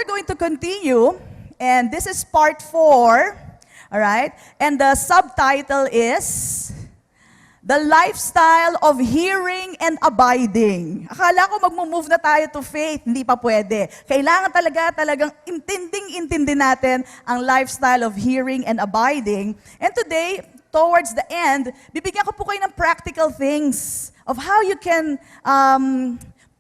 we're going to continue, and this is part 4, all right? And the subtitle is, The Lifestyle of Hearing and Abiding. Akala ko magmo-move na tayo to faith, hindi pa pwede. Kailangan talagang intinding-intindi natin ang lifestyle of hearing and abiding. And today, towards the end, bibigyan ko po kayo ng practical things of how you can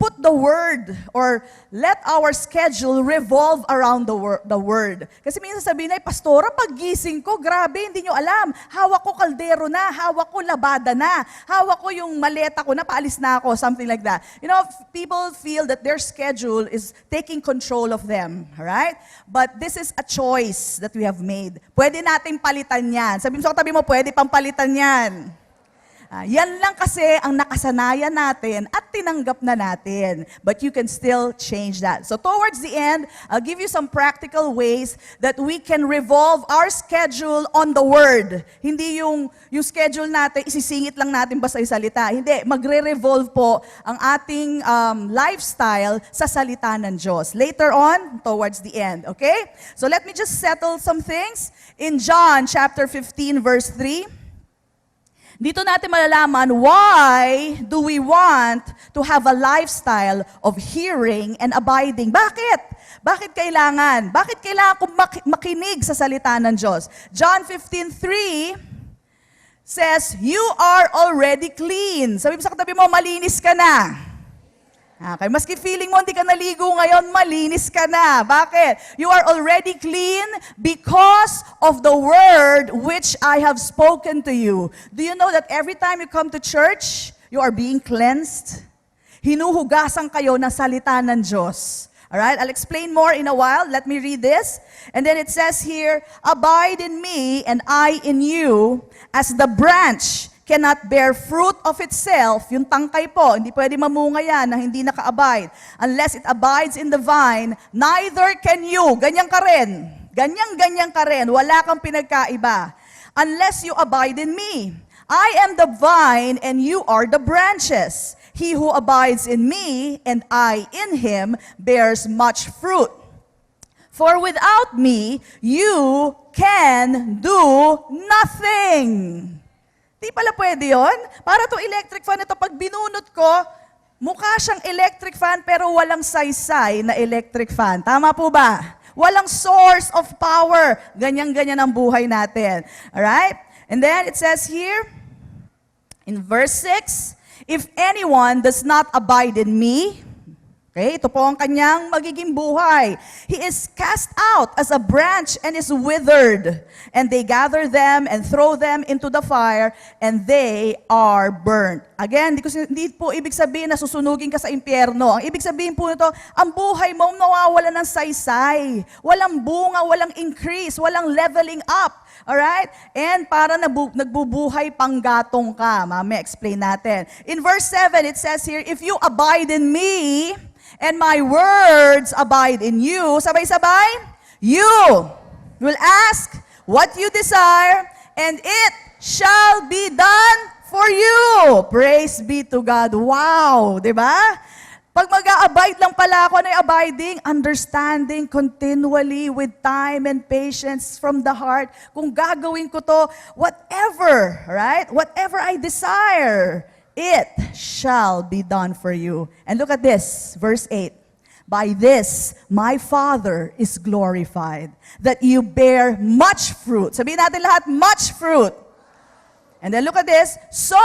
put the Word or let our schedule revolve around the Word. Kasi minsan sabihin ay, Pastora, paggising ko, grabe, hindi nyo alam. Hawak ko kaldero na, hawak ko labada na, hawak ko yung maleta ko na, paalis na ako, something like that. You know, people feel that their schedule is taking control of them, right? But this is a choice that we have made. Pwede nating palitan yan. Sabi mo sa katabi mo, pwede pang palitan yan. Yan lang kasi ang nakasanayan natin at tinanggap na natin. But you can still change that. So towards the end, I'll give you some practical ways that we can revolve our schedule on the Word. Hindi yung schedule natin, isisingit lang natin basta yung salita. Hindi, magre-revolve po ang ating lifestyle sa salita ng Diyos. Later on, towards the end. Okay? So let me just settle some things. In John chapter 15, verse 3, dito natin malalaman why do we want to have a lifestyle of hearing and abiding. Bakit? Bakit kailangan? Bakit kailangan kong makinig sa salita ng Diyos? John 15:3 says, you are already clean. Sabi mo sa katabi mo, malinis ka na. Okay, maski feeling mo hindi ka naligo ngayon, malinis ka na. Bakit? You are already clean because of the word which I have spoken to you. Do you know that every time you come to church, you are being cleansed? Hinuhugasan kayo ng salita ng Diyos. Alright, I'll explain more in a while. Let me read this. And then it says here, abide in me and I in you, as the branch cannot bear fruit of itself, yung tangkay po, hindi pwede mamunga yan na hindi naka-abide. Unless it abides in the vine, neither can you. Ganyan ka rin. Ganyan ka rin. Wala kang pinagkaiba. Unless you abide in me. I am the vine and you are the branches. He who abides in me and I in him bears much fruit. For without me, you can do nothing. Di pala pwede yun. Para to electric fan, ito pag binunot ko, mukha siyang electric fan pero walang saysay na electric fan. Tama po ba? Walang source of power. Ganyan-ganyan ang buhay natin. Alright? And then it says here, in verse 6, if anyone does not abide in me, okay, ito po ang kanyang magiging buhay. He is cast out as a branch and is withered. And they gather them and throw them into the fire, and they are burnt. Again, hindi po ibig sabihin na susunugin ka sa impyerno. Ang ibig sabihin po nito, ang buhay mo nawawala ng saysay. Walang bunga, walang increase, walang leveling up. Alright? And para nagbubuhay panggatong ka. Mamaya explain natin. In verse 7, it says here, if you abide in me, and my words abide in you, sabay-sabay, you will ask what you desire, and it shall be done for you. Praise be to God. Wow! Diba? Pag mag-a-abide lang pala ako, ano yung abiding? Understanding continually with time and patience from the heart. Kung gagawin ko to, whatever, right? Whatever I desire, it shall be done for you. And look at this, verse 8. By this, my Father is glorified, that you bear much fruit. Sabihin natin lahat, much fruit. And then look at this. So,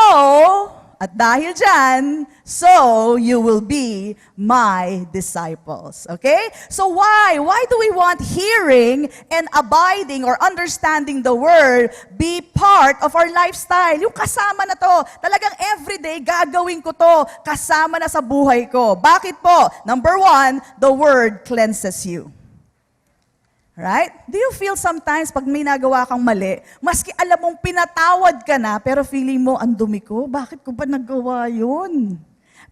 at dahil dyan, so you will be my disciples. Okay? So why? Why do we want hearing and abiding or understanding the Word be part of our lifestyle? Yung kasama na to. Talagang everyday gagawin ko to. Kasama na sa buhay ko. Bakit po? Number 1, the Word cleanses you. Right? Do you feel sometimes pag may nagawa kang mali, maski alam mong pinatawad ka na, pero feeling mo, ang dumi ko, bakit ko ba nagawa yun?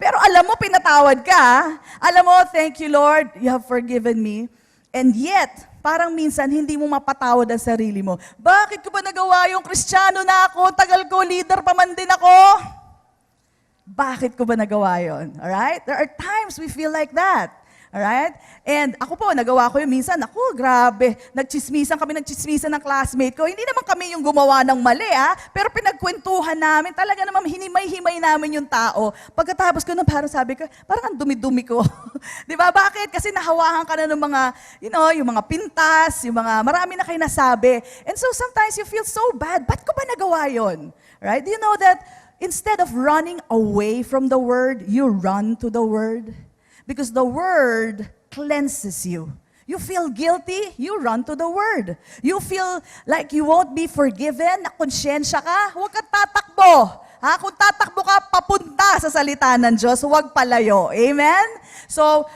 Pero alam mo, pinatawad ka. Alam mo, thank you Lord, you have forgiven me. And yet, parang minsan hindi mo mapatawad ang sarili mo. Bakit ko ba nagawa yung Kristiyano na ako? Tagal ko, leader pa man din ako. Bakit ko ba nagawa yun? Alright? There are times we feel like that. Alright? And ako po, nagawa ko yun minsan. Ako, grabe. Nagchismisan ng classmate ko. Hindi naman kami yung gumawa ng mali, pero pinagkwentuhan namin. Talaga naman, hinimay-himay namin yung tao. Pagkatapos ko parang sabi ko, parang ang dumi-dumi ko. Di ba? Bakit? Kasi nahawakan ka na ng mga, yung mga pintas, yung mga, marami na kayo nasabi. And so sometimes you feel so bad. Ba't ko ba nagawa yun? Right? Do you know that instead of running away from the Word, you run to the Word? Because the Word cleanses you. You feel guilty, you run to the Word. You feel like you won't be forgiven, nakonsyensya ka, huwag kang tatakbo. Kung tatakbo ka, papunta sa salita ng Diyos, huwag palayo. Amen? So,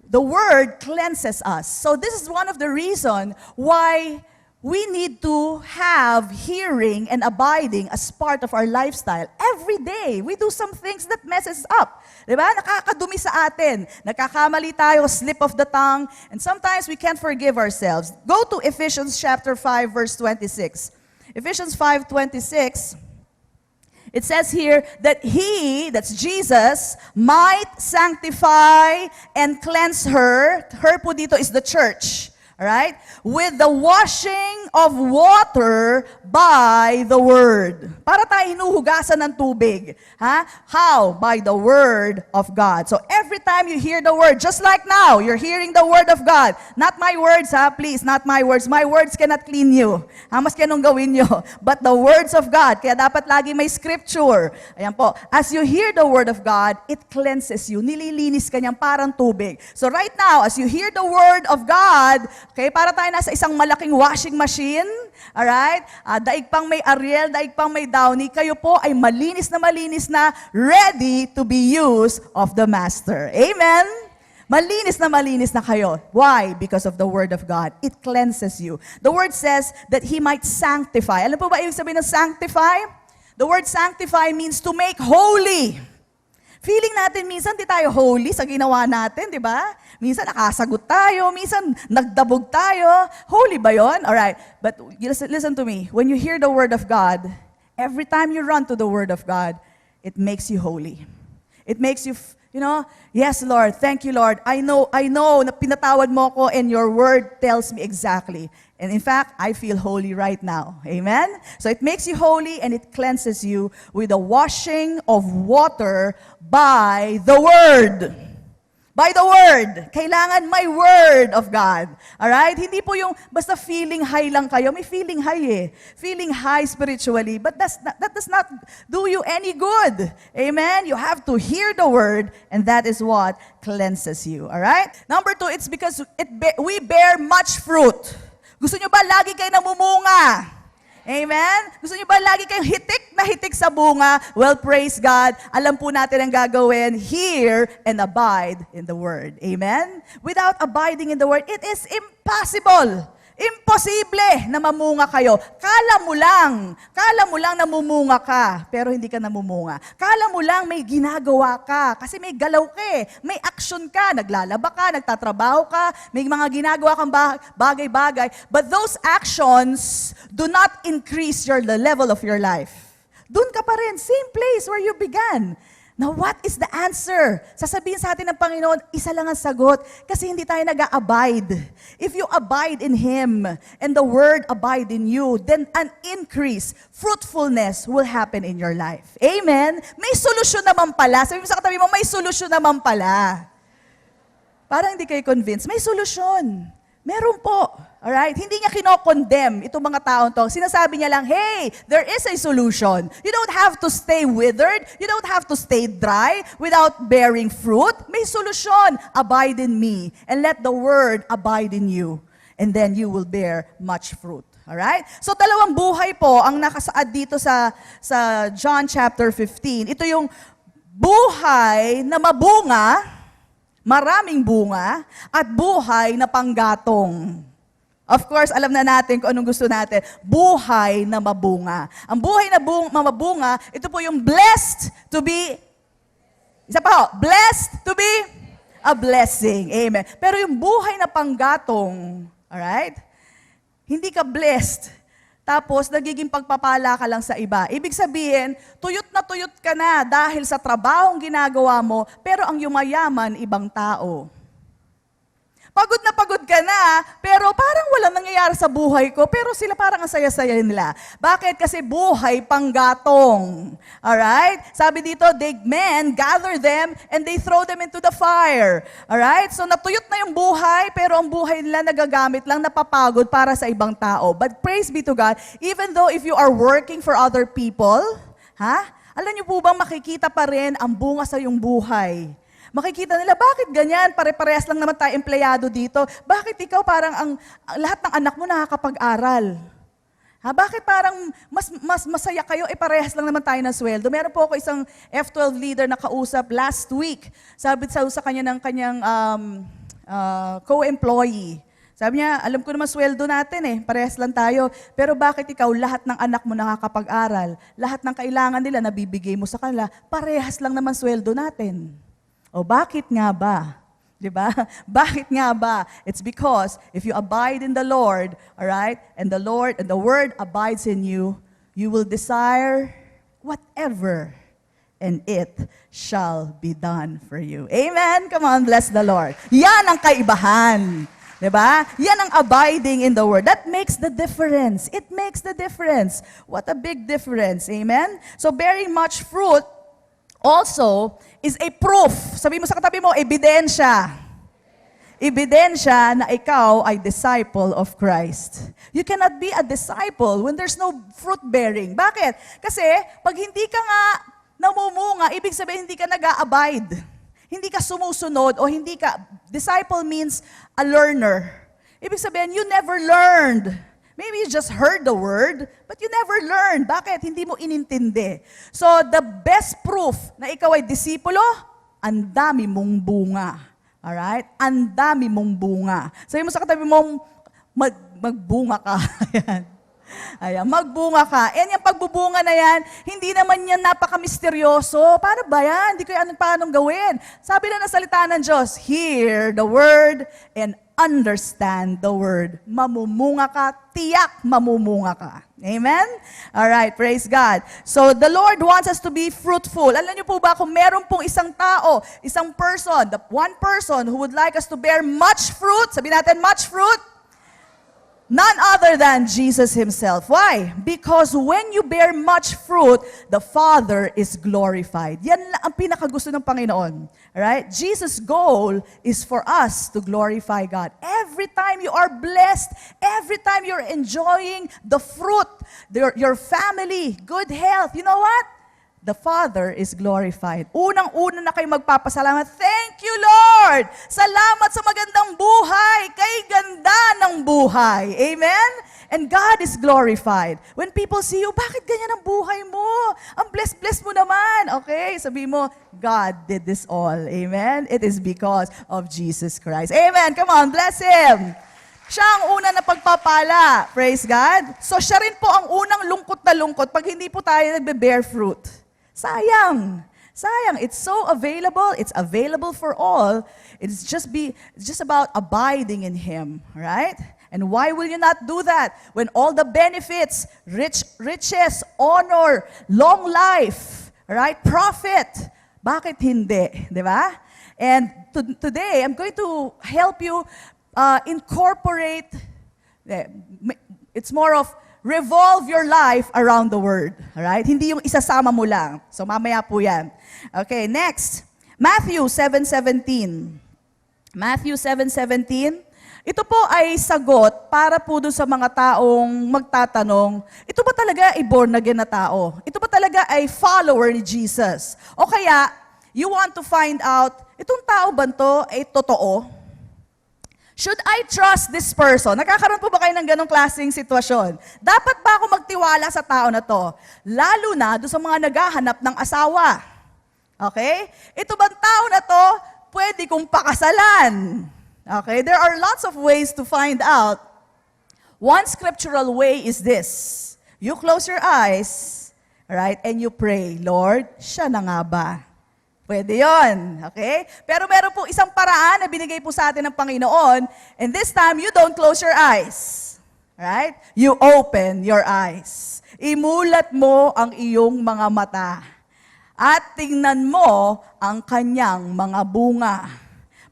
the Word cleanses us. So, this is one of the reasons why we need to have hearing and abiding as part of our lifestyle. Every day, we do some things that messes up. Diba? Nakakadumi sa atin. Nakakamali tayo, slip of the tongue, and sometimes we can't forgive ourselves. Go to Ephesians chapter 5, verse 26. Ephesians 5:26, it says here that He, that's Jesus, might sanctify and cleanse her. Her po dito is the church. Alright? With the washing of water by the Word. Para tayo hinuhugasan ng tubig. How? By the Word of God. So every time you hear the Word, just like now, you're hearing the Word of God. Not my words, please, not my words. My words cannot clean you. Maski anong gawin nyo. But the words of God. Kaya dapat lagi may scripture. Ayan po. As you hear the Word of God, it cleanses you. Nililinis ka niyang parang tubig. So right now, as you hear the Word of God, okay, para tayo nasa isang malaking washing machine, alright? Daig pang may Ariel, daig pang may Downy, kayo po ay malinis na, ready to be used of the Master. Amen? Malinis na kayo. Why? Because of the Word of God. It cleanses you. The Word says that He might sanctify. Alam po ba ibig sabihin ng sanctify? The word sanctify means to make holy. Feeling natin minsan di tayo holy sa ginawa natin, di ba? Minsan nakasagot tayo, minsan nagdabog tayo. Holy ba yun? Alright, but listen to me. When you hear the Word of God, every time you run to the Word of God, it makes you holy. It makes you, yes, Lord, thank you, Lord. I know na pinatawad mo ko and your Word tells me exactly. And in fact, I feel holy right now. Amen? So it makes you holy and it cleanses you with the washing of water by the Word. By the Word. Kailangan may Word of God. Alright? Hindi po yung basta feeling high lang kayo. May feeling high Feeling high spiritually. But that does not do you any good. Amen? You have to hear the Word and that is what cleanses you. Alright? Number 2, it's because we bear much fruit. Gusto nyo ba lagi kayo namumunga? Amen? Gusto nyo ba lagi kayong hitik sa bunga? Well, praise God. Alam po natin ang gagawin. Hear and abide in the Word. Amen? Without abiding in the Word, it is impossible. Imposible na mamunga kayo. Kala mo lang namumunga ka, pero hindi ka namumunga. Kala mo lang may ginagawa ka, kasi may galaw ka may action ka, naglalaba ka, nagtatrabaho ka, may mga ginagawa kang bagay-bagay, but those actions do not increase the level of your life. Doon ka pa rin, same place where you began. Now, what is the answer? Sasabihin sa atin ng Panginoon, isa lang ang sagot, kasi hindi tayo nag-a-abide. If you abide in Him, and the Word abide in you, then an increase, fruitfulness will happen in your life. Amen? May solusyon naman pala. Sabi mo sa katabi mo, may solusyon naman pala. Parang hindi kayo convinced. May solusyon. Meron po. Alright? Hindi niya kino-condemn itong mga taong to. Sinasabi niya lang, hey, there is a solution. You don't have to stay withered. You don't have to stay dry without bearing fruit. May solusyon. Abide in me and let the Word abide in you. And then you will bear much fruit. Alright? So, dalawang buhay po ang nakasaad dito sa John chapter 15. Ito yung buhay na mabunga, maraming bunga, at buhay na panggatong. Of course, alam na natin kung anong gusto natin. Buhay na mabunga. Ang buhay na mabunga, ito po yung blessed to be, isa pa ho, blessed to be a blessing. Amen. Pero yung buhay na panggatong, alright? Hindi ka blessed. Tapos, nagiging pagpapala ka lang sa iba. Ibig sabihin, tuyot ka na dahil sa trabahong ginagawa mo, pero ang yumayaman, ibang tao. pagod ka na, pero parang walang nangyayari sa buhay ko, pero sila parang ang saya-saya nila. Bakit? Kasi buhay panggatong. Alright? Sabi dito, men gather them and they throw them into the fire. Alright? So natuyot na yung buhay, pero ang buhay nila nagagamit lang, napapagod para sa ibang tao. But praise be to God, even though if you are working for other people, alam niyo po bang makikita pa rin ang bunga sa iyong buhay? Makikita nila, bakit ganyan? Pare-parehas lang naman tayo empleyado dito. Bakit ikaw parang ang lahat ng anak mo nakakapag-aral? Bakit parang mas masaya kayo, parehas lang naman tayo ng sweldo? Meron po ako isang F12 leader na kausap last week. Sabi sa kanya ng kanyang co-employee. Sabi niya, alam ko naman sweldo natin parehas lang tayo. Pero bakit ikaw, lahat ng anak mo nakakapag-aral? Lahat ng kailangan nila nabibigay mo sa kanila, parehas lang naman sweldo natin. O bakit nga ba? 'Di ba? Bakit nga ba? It's because if you abide in the Lord, all right? And the word abides in you, you will desire whatever and it shall be done for you. Amen. Come on, bless the Lord. Yan ang kaibahan. 'Di ba? Yan ang abiding in the word. That makes the difference. It makes the difference. What a big difference. Amen. So bearing much fruit also is a proof. Sabi mo sa katabi mo, ebidensya. Ebidensya na ikaw ay disciple of Christ. You cannot be a disciple when there's no fruit bearing. Bakit? Kasi pag hindi ka nga namumunga, ibig sabihin hindi ka nag-a-abide. Hindi ka sumusunod o hindi ka, disciple means a learner. Ibig sabihin, you never learned. Maybe you just heard the word, but you never learned. Bakit? Hindi mo inintindi. So, the best proof na ikaw ay disipulo, ang dami mong bunga. Alright? Ang dami mong bunga. Sabi mo sa katabi mo, magbunga ka. Ayan, magbunga ka. And yung pagbubunga na yan, hindi naman yan napaka-misteryoso. Paano ba yan? Hindi ko yan paano gawin. Sabi na ng salita ng Diyos, hear the word and understand the word. Mamumunga ka, tiyak mamumunga ka. Amen? Alright, praise God. So, the Lord wants us to be fruitful. Alam niyo po ba kung meron pong isang tao, isang person, the one person who would like us to bear much fruit, sabi natin much fruit, none other than Jesus Himself. Why? Because when you bear much fruit, the Father is glorified. Yan ang pinakagusto ng Panginoon. Alright? Jesus' goal is for us to glorify God. Every time you are blessed, every time you're enjoying the fruit, your family, good health, you know what? The Father is glorified. Unang-una na kayo magpapasalamat. Thank you, Lord! Salamat sa magandang buhay! Kay ganda ng buhay. Amen? And God is glorified. When people see you, bakit ganyan ang buhay mo? Ang bless-bless mo naman. Okay? Sabi mo, God did this all. Amen? It is because of Jesus Christ. Amen? Come on, bless Him! Siya ang una na pagpapala. Praise God. So siya rin po ang unang lungkot na lungkot pag hindi po tayo nagbe-bear fruit. Sayang. Sayang. It's so available. It's available for all. It's just about abiding in Him. Right? And why will you not do that? When all the benefits, riches, honor, long life, right? Profit. Bakit hindi? Di ba? And today, I'm going to help you incorporate, it's more of revolve your life around the Word. Alright? Hindi yung isasama mo lang. So mamaya po yan. Okay, next. Matthew 7:17. Matthew 7:17. Ito po ay sagot para po doon sa mga taong magtatanong, ito ba talaga ay born again na tao? Ito ba talaga ay follower ni Jesus? O kaya, you want to find out, itong tao ba ito ay totoo? Should I trust this person? Nakakaroon po ba kayo ng ganong klaseng sitwasyon? Dapat ba ako magtiwala sa tao na to? Lalo na doon sa mga naghahanap ng asawa. Okay? Ito bang tao na to, pwede kong pakasalan? Okay? There are lots of ways to find out. One scriptural way is this. You close your eyes, right, and you pray, Lord, siya na nga ba? Pwede yon, okay? Pero meron po isang paraan na binigay po sa atin ng Panginoon, and this time, you don't close your eyes. Right? You open your eyes. Imulat mo ang iyong mga mata. At tingnan mo ang kanyang mga bunga.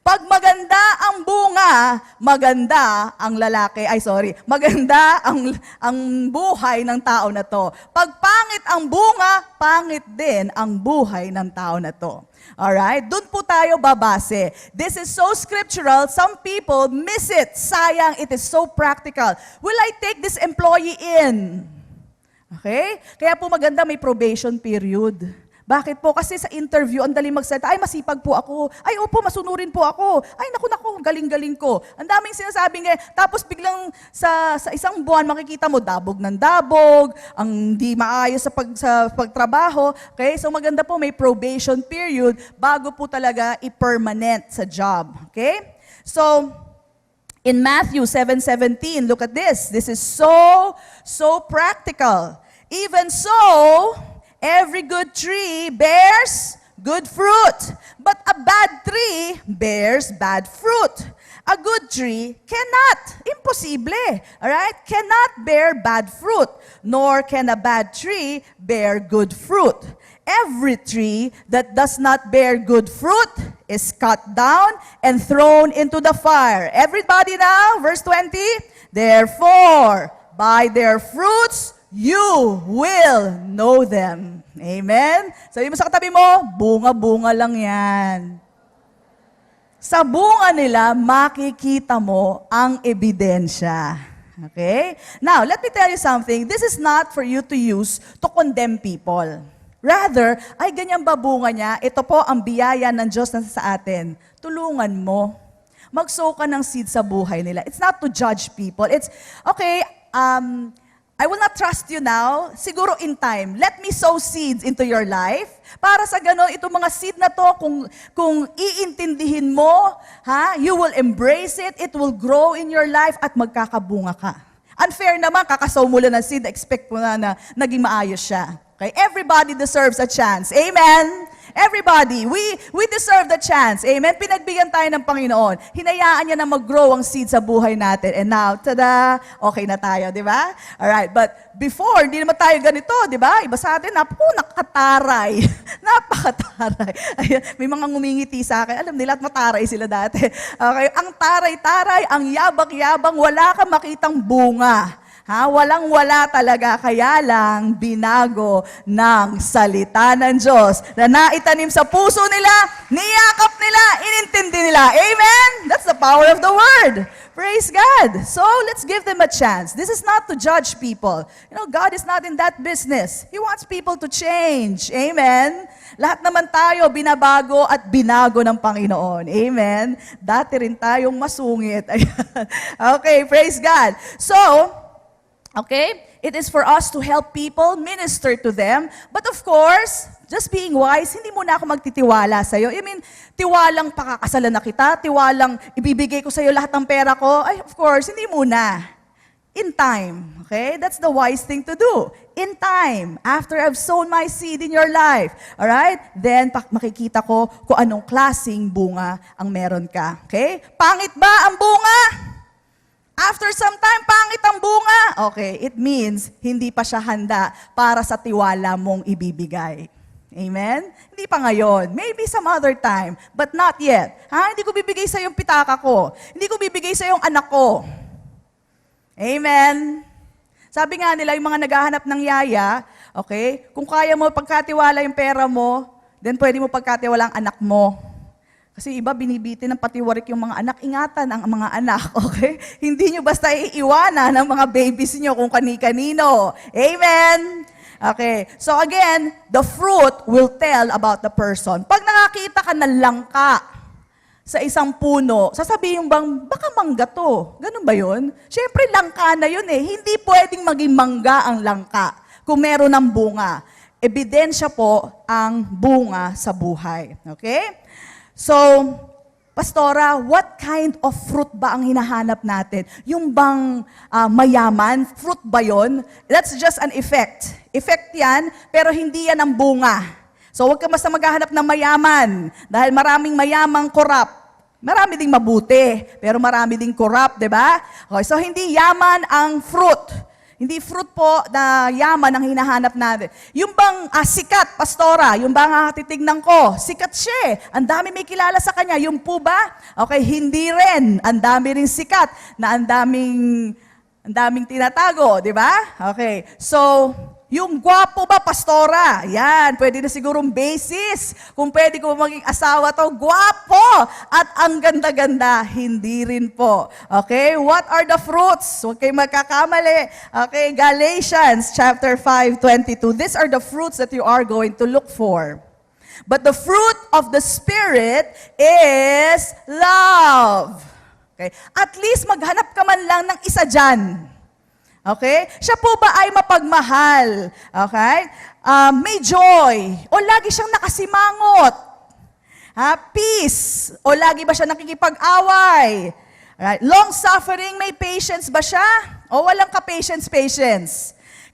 Pag maganda ang bunga, maganda ang lalaki. Ay, sorry. Maganda ang buhay ng tao na to. Pag pangit ang bunga, pangit din ang buhay ng tao na to. Alright? Doon po tayo babase. This is so scriptural. Some people miss it. Sayang, it is so practical. Will I take this employee in? Okay? Kaya po maganda may probation period. Bakit po? Kasi sa interview, ang dali magsalita, ay masipag po ako, ay opo, masunurin po ako, ay naku, galing-galing ko. Ang daming sinasabi nga, tapos biglang sa isang buwan makikita mo, dabog ng dabog, ang di maayos sa pagtrabaho. Okay? So maganda po may probation period bago po talaga i-permanent sa job. Okay? So, in Matthew 7:17, look at this. This is so practical. Even so, every good tree bears good fruit, but a bad tree bears bad fruit. A good tree cannot, imposible, all right, cannot bear bad fruit, nor can a bad tree bear good fruit. Every tree that does not bear good fruit is cut down and thrown into the fire. Everybody now, verse 20, therefore, by their fruits, you will know them. Amen? Sabi mo sa katabi mo, bunga-bunga lang yan. Sa bunga nila, makikita mo ang ebidensya. Okay? Now, let me tell you something. This is not for you to use to condemn people. Rather, ay ganyan ba bunga niya? Ito po ang biyaya ng Diyos na sa atin. Tulungan mo. Mag-sow ka ng seed sa buhay nila. It's not to judge people. It's, okay, I will not trust you now. Siguro in time, let me sow seeds into your life. Para sa ganon, itong mga seed na to, kung iintindihin mo, you will embrace it, it will grow in your life at magkakabunga ka. Unfair naman, kakasow mo lang ng seed, expect mo na naging maayos siya. Okay? Everybody deserves a chance. Amen? Everybody, we deserve the chance. Amen? Pinagbigyan tayo ng Panginoon. Hinayaan niya na mag-grow ang seed sa buhay natin. And now, tada, okay na tayo, di ba? Alright, but before, hindi naman tayo ganito, di ba? Iba sa atin, nakataray. Napakataray. Ayan, may mga ngumingiti sa akin. Alam nila, mataray sila dati. Okay, ang taray-taray, ang yabak-yabang, wala kang makitang bunga. Walang-wala talaga, kaya lang binago ng salita ng Diyos na naitanim sa puso nila, niyakap nila, inintindi nila. Amen? That's the power of the Word. Praise God. So, let's give them a chance. This is not to judge people. You know, God is not in that business. He wants people to change. Amen? Lahat naman tayo binabago at binago ng Panginoon. Amen? Dati rin tayong masungit. Okay, praise God. So, okay? It is for us to help people, minister to them. But of course, just being wise, hindi muna ako magtitiwala sa'yo. I mean, tiwalang pakakasalan na kita, tiwalang ibibigay ko sa'yo lahat ng pera ko. Ay, of course, hindi muna. In time, okay? That's the wise thing to do. In time, after I've sown my seed in your life, alright? Then, makikita ko kung anong klaseng bunga ang meron ka. Okay? Pangit ba ang bunga? After some time, pangit ang bunga. Okay, it means hindi pa siya handa para sa tiwala mong ibibigay. Amen? Hindi pa ngayon. Maybe some other time, but not yet. Hindi ko bibigay sa yung pitaka ko. Hindi ko bibigay sa yung anak ko. Amen? Sabi nga nila, yung mga naghahanap ng yaya, okay, kung kaya mo pagkatiwala yung pera mo, then pwede mo pagkatiwala ang anak mo. Kasi iba, binibitin ng patiwarik yung mga anak. Ingatan ang mga anak, okay? Hindi nyo basta iiwanan ang mga babies nyo kung kani-kanino. Amen? Okay. So again, the fruit will tell about the person. Pag nakakita ka ng langka sa isang puno, sasabihin bang, baka mangga to. Ganun ba yun? Siyempre, langka na yun eh. Hindi pwedeng maging mangga ang langka kung meron ng bunga. Ebidensya po ang bunga sa buhay. Okay? So, Pastora, what kind of fruit ba ang hinahanap natin? Yung bang mayaman? Fruit ba yun? That's just an effect. Effect yan, pero hindi yan ang bunga. So, huwag ka basta maghahanap ng mayaman. Dahil maraming mayamang corrupt. Marami ding mabuti, pero marami ding corrupt, di ba? Okay, so, hindi yaman ang fruit. Hindi fruit po na yaman ang hinahanap natin. Yung bang sikat, pastora, yung bang titignan ko, sikat siya eh. Ang dami may kilala sa kanya. Yung po ba? Okay, hindi rin. Ang dami rin sikat na ang daming tinatago, di ba? Okay, so, yung gwapo ba, pastora? Yan, pwede na sigurong basis. Kung pwede ko maging asawa to, gwapo! At ang ganda-ganda, hindi rin po. Okay, what are the fruits? Huwag kayong magkakamali. Okay, Galatians chapter 5:22. These are the fruits that you are going to look for. But the fruit of the Spirit is love. Okay, at least maghanap ka man lang ng isa dyan. Okay? Siya po ba ay mapagmahal? Okay? May joy? O lagi siyang nakasimangot? Peace? O lagi ba siya nakikipag-away? Right? Long-suffering, may patience ba siya? O walang ka-patience?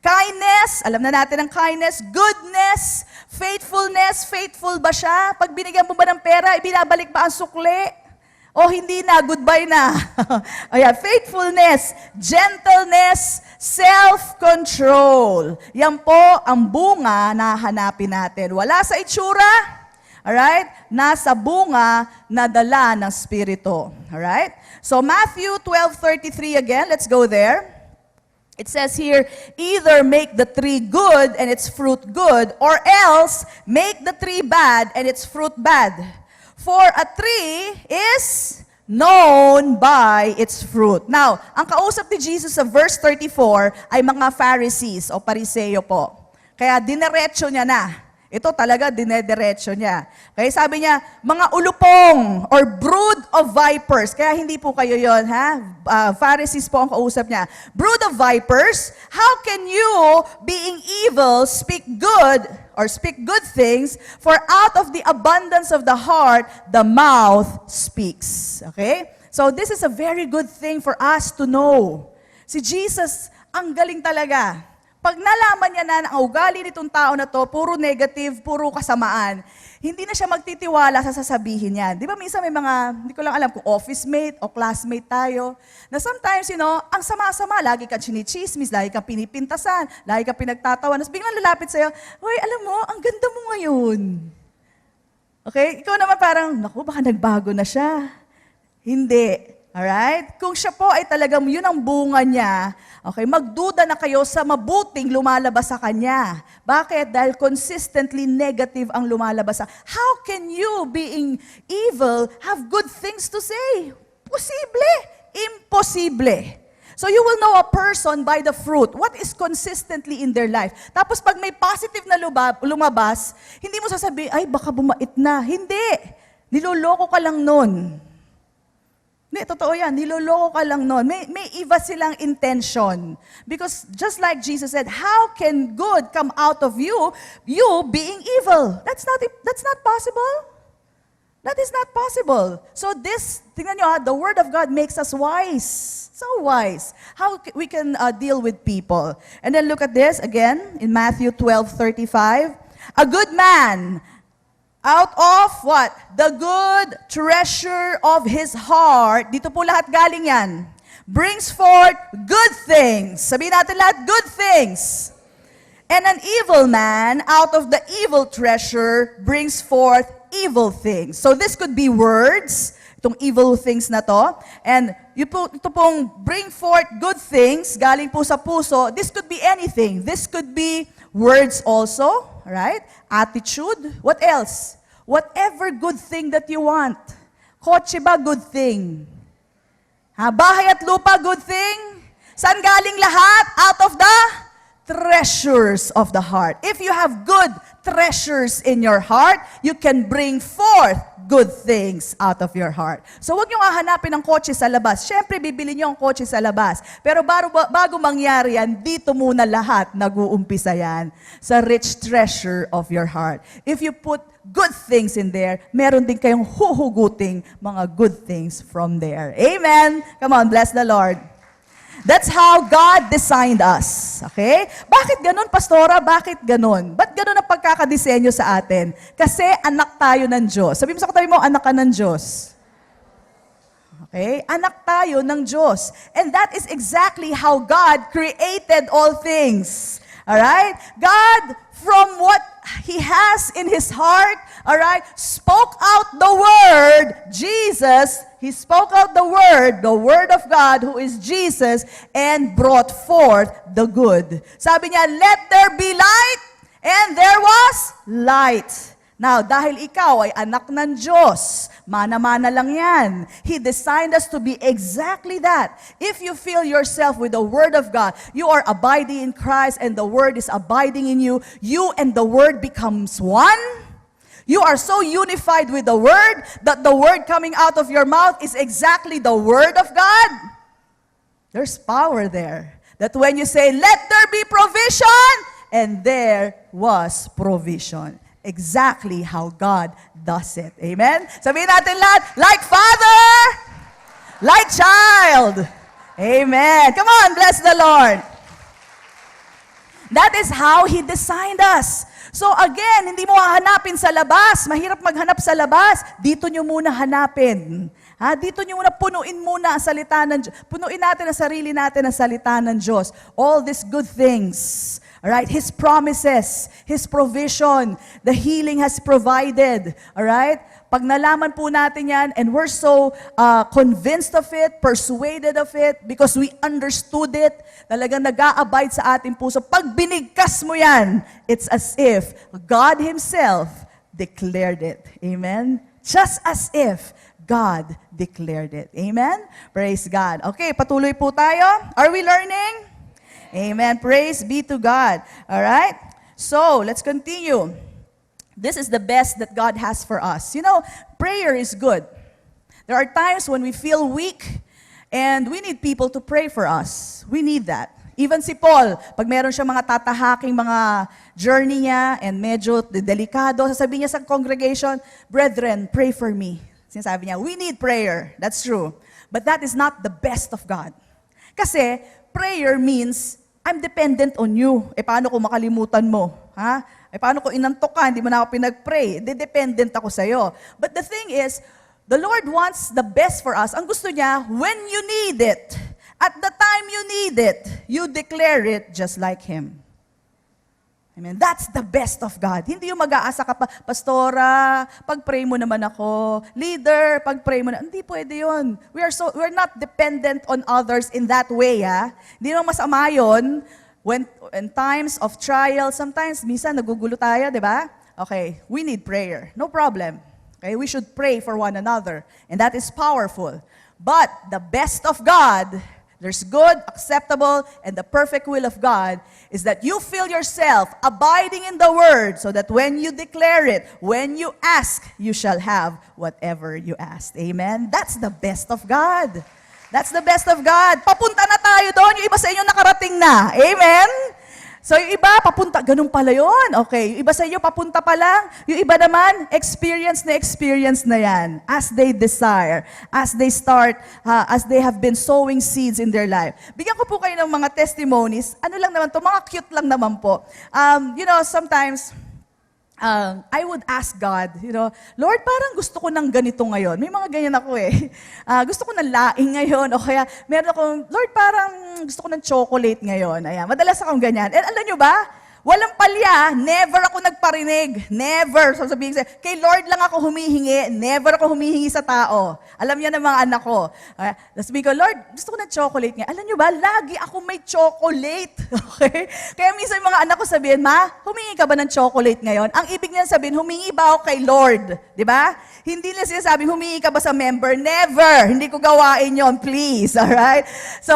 Kindness, alam na natin ang kindness. Goodness, faithful ba siya? Pag binigyan mo ba ng pera, ibinabalik ba ang sukli? O hindi na, goodbye na. Ayan, faithfulness, gentleness, self-control. Yan po ang bunga na hanapin natin. Wala sa itsura, alright? Nasa bunga na dala ng Espiritu. Alright? So Matthew 12:33 again, let's go there. It says here, either make the tree good and its fruit good, or else make the tree bad and its fruit bad. For a tree is known by its fruit. Now, ang kausap ni Jesus sa verse 34 ay mga Pharisees o Pariseo po. Kaya dinerecho niya na. Ito talaga dinediretso niya. Kaya sabi niya, mga ulupong or brood of vipers. Kaya hindi po kayo yon, ha? Pharisees po ang kausap niya. Brood of vipers, how can you, being evil, speak good or speak good things? For out of the abundance of the heart, the mouth speaks. Okay? So this is a very good thing for us to know. Si Jesus, ang galing talaga. Pag nalaman niya na ang ugali nitong tao na to, puro negative, puro kasamaan, hindi na siya magtitiwala sa sasabihin niya. Di ba minsan may mga, hindi ko lang alam kung office mate o classmate tayo, na sometimes, ang sama-sama, lagi kang chinichismis, lagi kang pinipintasan, lagi kang pinagtatawan, tapos biglang lalapit sa'yo, hoy, alam mo, ang ganda mo ngayon. Okay? Ikaw naman parang, naku, baka nagbago na siya. Hindi. Alright? Kung siya po ay talagang yun ang bunga niya, okay, magduda na kayo sa mabuting lumalabas sa kanya. Bakit? Dahil consistently negative ang lumalabas sa. How can you, being evil, have good things to say? Posible. Imposible. So you will know a person by the fruit. What is consistently in their life? Tapos pag may positive na lumabas, hindi mo sasabihin, ay baka bumait na. Hindi. Niloloko ka lang nun. Hindi, totoo yan. Niloloko ka lang nun. May iba silang intention. Because just like Jesus said, how can good come out of you, you being evil? That's not possible. That is not possible. So this, tingnan nyo, the Word of God makes us wise. So wise. How we can deal with people. And then look at this again in Matthew 12:35. A good man, out of what? The good treasure of his heart. Dito po lahat galing yan. Brings forth good things. Sabihin natin lahat, good things. And an evil man, out of the evil treasure, brings forth evil things. So this could be words, itong evil things na to. And ito pong bring forth good things, galing po sa puso. This could be anything. This could be words also, right? Attitude. What else? Whatever good thing that you want. Kotse ba, good thing? Bahay at lupa, good thing? Saan galing lahat? Out of the treasures of the heart. If you have good treasures in your heart, you can bring forth good things out of your heart. So huwag niyong hahanapin ang kotse sa labas. Siyempre, bibili niyo ang kotse sa labas. Pero bago mangyari yan, dito muna lahat nag-uumpisa yan. Sa rich treasure of your heart. If you put good things in there, meron din kayong huhuguting mga good things from there. Amen? Come on, bless the Lord. That's how God designed us. Okay? Bakit ganun, pastora? Bakit ganun? Ba't ganun ang pagkakadisenyo sa atin? Kasi anak tayo ng Diyos. Sabi mo sa katabi mo, anak ka ng Diyos. Okay? Anak tayo ng Diyos. And that is exactly how God created all things. Alright? God, from what He has in His heart, alright, spoke out the Word, Jesus, He spoke out the Word of God, who is Jesus, and brought forth the good. Sabi niya, let there be light, and there was light. Now, dahil ikaw ay anak ng Diyos, mana-mana lang yan. He designed us to be exactly that. If you fill yourself with the Word of God, you are abiding in Christ and the Word is abiding in you, you and the Word becomes one. You are so unified with the Word that the Word coming out of your mouth is exactly the Word of God. There's power there. That when you say, let there be provision, and there was provision. Exactly how God does it. Amen? Sabihin natin lahat, like Father, like child. Amen. Come on, bless the Lord. That is how He designed us. So again, hindi mo hahanapin sa labas. Mahirap maghanap sa labas. Dito nyo muna hanapin. Dito nyo muna, punuin muna ang salita ng Diyos. Punuin natin ang sarili natin ang salita ng Diyos. All these good things. Alright? His promises, His provision, the healing has provided. Alright? Pag nalaman po natin yan, and we're so convinced of it, persuaded of it, because we understood it, talagang nag-a-abide sa ating puso. Pag binigkas mo yan, it's as if God Himself declared it. Amen? Just as if God declared it. Amen? Praise God. Okay, patuloy po tayo. Are we learning? Amen. Praise be to God. All right? So, let's continue. This is the best that God has for us. You know, prayer is good. There are times when we feel weak and we need people to pray for us. We need that. Even si Paul, pag meron siya mga tatahaking mga journey niya and medyo delikado, sasabihin niya sa congregation, brethren, pray for me. Sinasabi niya, we need prayer. That's true. But that is not the best of God. Kasi prayer means, I'm dependent on you. Paano kung makalimutan mo? Paano kung inantok ka, hindi mo na ako pinag-pray? Dependent ako sa'yo. But the thing is, the Lord wants the best for us. Ang gusto niya, when you need it, at the time you need it, you declare it just like Him. Amen. That's the best of God. Hindi yung mag-aasa ka pa, Pastora, pag-pray mo naman ako. Leader, pag-pray mo na. Hindi pwede yun. We're not dependent on others in that way. Hindi naman masama yun. When in times of trial, sometimes, minsan nagugulo tayo, di ba? Okay, we need prayer. No problem. Okay, we should pray for one another. And that is powerful. But the best of God, there's good, acceptable, and the perfect will of God is that you feel yourself abiding in the Word so that when you declare it, when you ask, you shall have whatever you ask. Amen? That's the best of God. That's the best of God. Papunta na tayo doon. Yung iba sa inyo nakarating na. Amen? So yung iba, papunta, ganun pala yun. Okay, yung iba sa inyo, papunta pa lang. Yung iba naman, experience na yan. As they desire, as they start, as they have been sowing seeds in their life. Bigyan ko po kayo ng mga testimonies. Ano lang naman to, mga cute lang naman po. You know, sometimes, I would ask God, you know, Lord, parang gusto ko ng ganito ngayon. May mga ganyan ako eh. Gusto ko ng laing ngayon. O kaya, meron akong, Lord, parang gusto ko ng chocolate ngayon. Ayan, madalas akong ganyan. And alam nyo ba, walang palya, never ako nagparinig. Never. So sabihin ko, kay Lord lang ako humihingi. Never ako humihingi sa tao. Alam niya ng mga anak ko. Tapos sabihin ko, Lord, gusto ko ng chocolate nga. Alam niyo ba, lagi ako may chocolate. Okay? Kaya minsan yung mga anak ko sabihin, Ma, humingi ka ba ng chocolate ngayon? Ang ibig niya sabihin, humingi ba ako kay Lord? Di ba? Hindi nila sinasabi, humingi ka ba sa member? Never. Hindi ko gawain yon, please. Alright? So,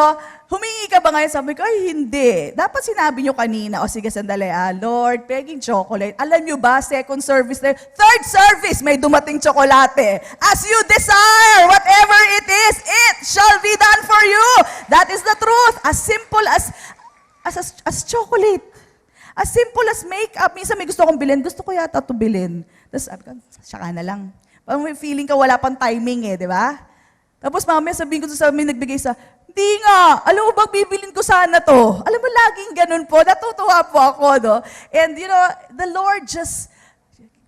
humingi ka ba ngayon? Sabi ko, ay hindi. Dapat sinabi nyo kanina, o sige sandali, Lord, peging chocolate. Alam nyo ba, second service na, third service, may dumating tsokolate. As you desire, whatever it is, it shall be done for you. That is the truth. As simple as chocolate. As simple as makeup. Minsan may gusto kong bilhin, gusto ko yata ito bilhin. Tapos sabi ko, saka na lang. Parang may feeling ka wala pang timing eh, di ba? Tapos mamaya sabihin ko sa may nagbigay sa, hindi nga, alam mo bang bibilin ko sana to? Alam mo, laging ganun po, natutuwa po ako, no? And you know, the Lord just,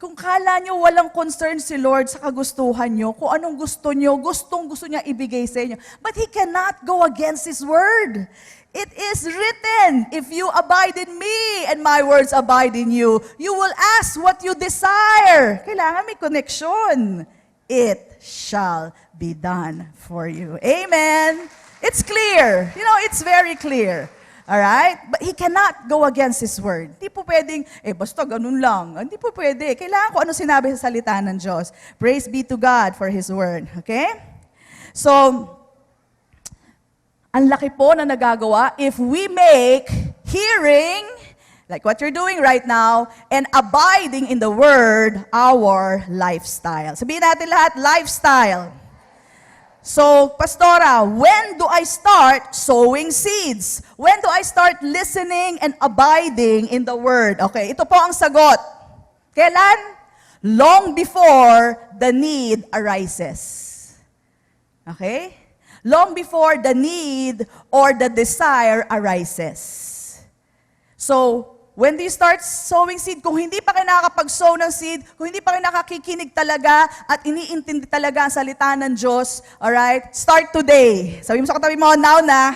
Kung kala nyo walang concern si Lord sa kagustuhan nyo, kung anong gusto nyo, gustong-gusto niya ibigay sa inyo. But He cannot go against His word. It is written, if you abide in me and my words abide in you, you will ask what you desire. Kailangan may connection. It shall be done for you. Amen. It's clear. It's very clear. Alright? But He cannot go against His word. Hindi po pwedeng, basta ganun lang. Hindi po pwede. Kailangan ko ano sinabi sa salita ng Diyos. Praise be to God for His word. Okay? So, ang laki po na nagagawa if we make hearing, like what you're doing right now, and abiding in the word, our lifestyle. Sabihin natin lahat, lifestyle. So, Pastora, when do I start sowing seeds? When do I start listening and abiding in the Word? Okay, ito po ang sagot. Kailan? Long before the need arises. Okay? Long before the need or the desire arises. So, when do you start sowing seed? Kung hindi pa kayo nakakapag-sow ng seed, kung hindi pa kayo nakakikinig talaga at iniintindi talaga ang salita ng Diyos, alright? Start today. Sabi mo sa katabi mo, now na.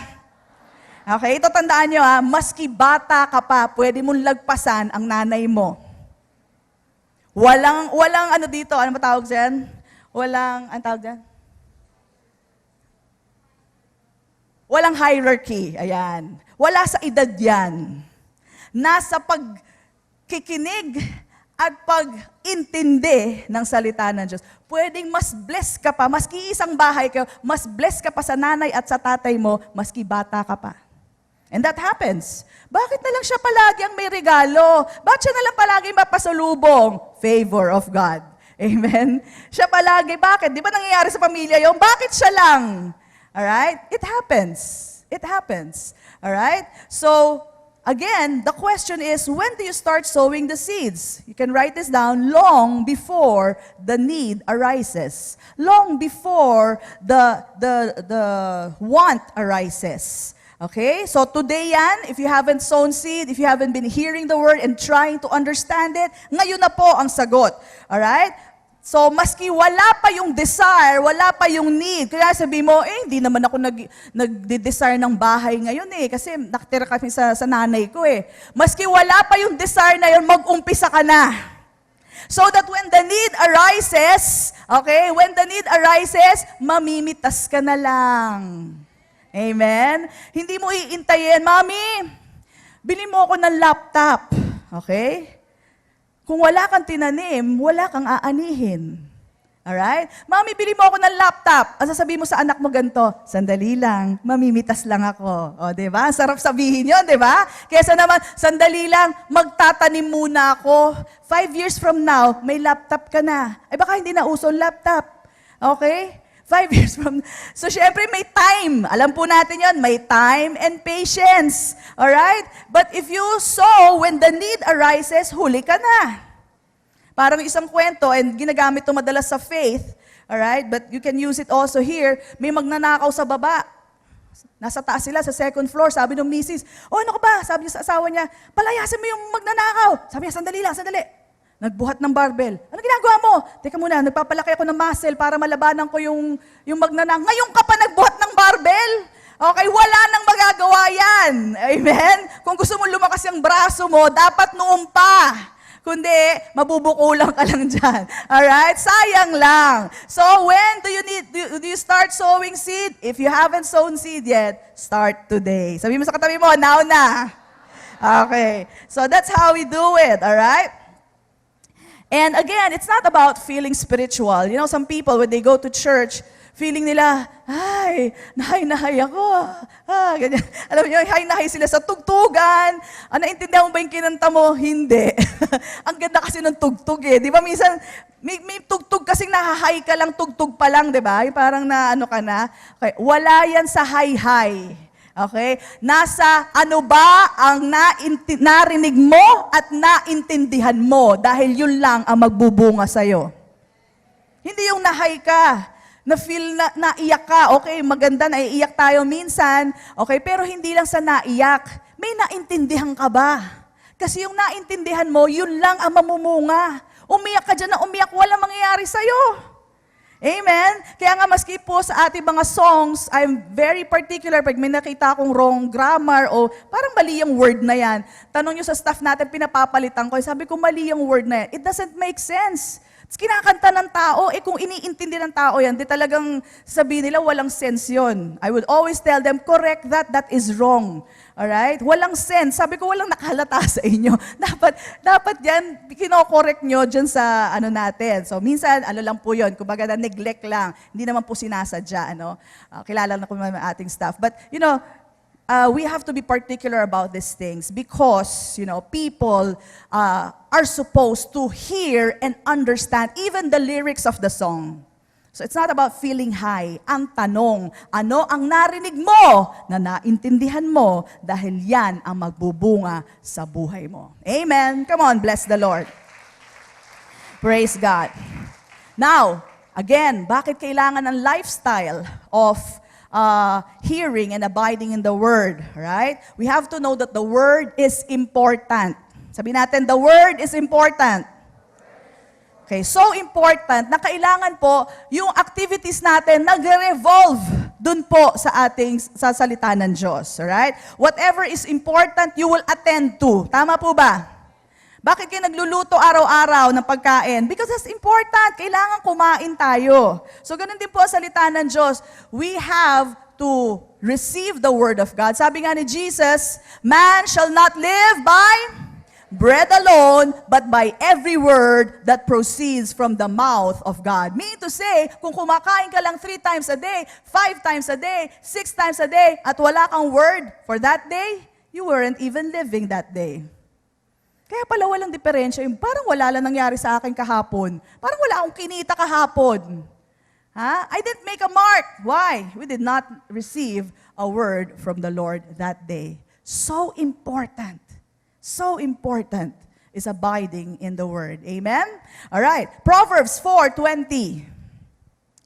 Okay, ito tandaan nyo maski bata ka pa, pwede mong lagpasan ang nanay mo. Walang ano dito, ano matawag dyan? Ang tawag dyan? Walang hierarchy, ayan. Wala sa edad yan. Nasa pagkikinig at pag-intindi ng salita ng Diyos. Pwedeng mas blessed ka pa, maski isang bahay ka, mas blessed ka pa sa nanay at sa tatay mo, maski bata ka pa. And that happens. Bakit na lang siya palagi ang may regalo? Bakit siya na lang palagi mapasalubong? Favor of God. Amen? Siya palagi, bakit? Di ba nangyayari sa pamilya yun? Bakit siya lang? Alright? It happens. It happens. Alright? So, again, the question is, when do you start sowing the seeds? You can write this down, long before the need arises. Long before the want arises. Okay? So today yan, if you haven't sown seed, if you haven't been hearing the word and trying to understand it, ngayon na po ang sagot. Alright? So, maski wala pa yung desire, wala pa yung need, kaya sabi mo, hindi naman ako nag-desire ng bahay ngayon kasi nakatira kami sa nanay ko Maski wala pa yung desire na yun, mag-umpisa ka na. So that when the need arises, okay, when the need arises, mamimitas ka na lang. Amen? Hindi mo iintayin, Mami, bili mo ako ng laptop. Okay? Kung wala kang tinanim, wala kang aanihin. Alright? Mami, bili mo ako ng laptop. Ang sasabihin mo sa anak mo ganito, sandali lang, mamimitas lang ako. O, diba? Sarap sabihin yon, diba? Kesa naman, sandali lang, magtatanim muna ako. 5 years from now, may laptop ka na. Ay baka hindi na uso ang laptop. Okay? 5 years from... So, syempre, may time. Alam po natin yon, may time and patience. Alright? But if you sow, when the need arises, huli ka na. Parang isang kwento, and ginagamit ito madalas sa faith. Alright? But you can use it also here. May magnanakaw sa baba. Nasa taas sila, sa second floor. Sabi ng misis, ano ka ba? Sabi niya sa asawa niya, palayasin mo yung magnanakaw. Sabi niya, sandali lang, sandali. Nagbuhat ng barbell. Ano ginagawa mo? Teka muna, nagpapalaki ako ng muscle para malabanan ko yung magnanang. Ngayon ka pa nagbuhat ng barbell? Okay, wala nang magagawa yan. Amen? Kung gusto mo lumakas yung braso mo, dapat noon pa. Kundi, mabubukulang ka lang dyan. Alright? Sayang lang. So, when do you start sowing seed? If you haven't sown seed yet, start today. Sabi mo sa katabi mo, now na. Okay. So, that's how we do it. Alright? And again, it's not about feeling spiritual. You know, some people, when they go to church, feeling nila, nahay ako. Ganyan. Alam niyo, nahay sila sa tugtugan. Naintindihan mo ba yung kinanta mo? Hindi. Ang ganda kasi ng tugtog Di ba minsan, may tugtog kasing nahahay ka lang, tugtog pa lang, di ba? Parang na ka na. Okay. Wala yan sa hay-hay. Okay? Nasa ano ba ang narinig mo at naintindihan mo dahil yun lang ang magbubunga sa'yo. Hindi yung nahay ka, na-feel na naiyak ka. Okay, maganda, naiiyak tayo minsan. Okay, pero hindi lang sa naiyak. May naintindihan ka ba? Kasi yung naintindihan mo, yun lang ang mamumunga. Umiyak ka dyan na umiyak, walang mangyayari sa'yo. Amen? Kaya nga maski po sa ating mga songs, I'm very particular pag may nakita akong wrong grammar o parang mali yung word na yan. Tanong nyo sa staff natin, pinapapalitan ko. Sabi ko, mali yung word na yan. It doesn't make sense. It's kinakanta ng tao, kung iniintindi ng tao yan, di talagang sabihin nila walang sense yun. I would always tell them, correct that is wrong. Alright? Walang sense. Sabi ko, walang nakahalata sa inyo. Dapat yan, kino-correct nyo dyan sa ano natin. So, minsan, lang po yun, kumbaga na neglect lang. Hindi naman po sinasadya, kilala na ko naman ang ating staff. But, we have to be particular about these things because, people are supposed to hear and understand even the lyrics of the song. So it's not about feeling high. Ang tanong, ano ang narinig mo na naintindihan mo dahil yan ang magbubunga sa buhay mo. Amen. Come on, bless the Lord. Praise God. Now, again, bakit kailangan ng lifestyle of hearing and abiding in the Word, right? We have to know that the Word is important. Sabi natin, the Word is important. Okay, so important na kailangan po yung activities natin nagre-revolve dun po sa ating sa salita ng Diyos, alright? Whatever is important, you will attend to. Tama po ba? Bakit kayo nagluluto araw-araw ng pagkain? Because it's important. Kailangan kumain tayo. So, ganun din po ang salita ng Diyos. We have to receive the Word of God. Sabi nga ni Jesus, man shall not live by bread alone, but by every word that proceeds from the mouth of God. Meaning to say, kung kumakain ka lang 3 times a day, 5 times a day, 6 times a day, at wala kang word for that day, you weren't even living that day. Kaya pala walang diferensya. Parang wala lang nangyari sa akin kahapon. Parang wala akong kinita kahapon. I didn't make a mark. Why? We did not receive a word from the Lord that day. So important is abiding in the Word. Amen? All right. Proverbs 4:20.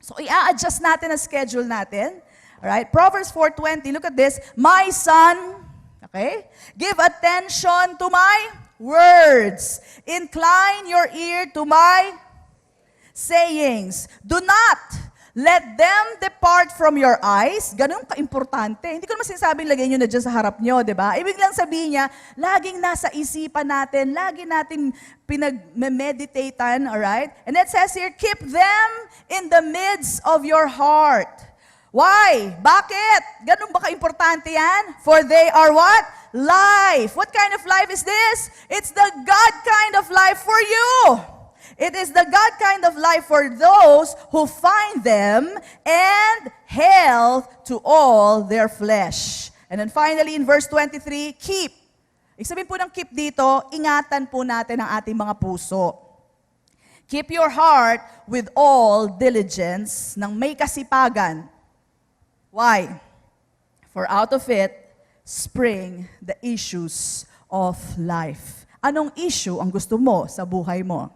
So, i-adjust natin ang schedule natin. All right. Proverbs 4:20. Look at this. My son, okay, give attention to my words. Incline your ear to my sayings. Do not let them depart from your eyes. Ganun ka-importante. Hindi ko naman sinasabing lagay nyo na dyan sa harap nyo, di ba? Ibig lang sabihin niya, laging nasa isipan natin, lagi natin pinag-meditatean, alright? And it says here, keep them in the midst of your heart. Why? Bakit? Ganun ba ka-importante yan? For they are what? Life. What kind of life is this? It's the God kind of life for you. It is the God kind of life for those who find them, and health to all their flesh. And then finally, in verse 23, keep. Ibig sabihin po ng keep dito, ingatan po natin ang ating mga puso. Keep your heart with all diligence, ng may kasipagan. Why? For out of it spring the issues of life. Anong issue ang gusto mo sa buhay mo?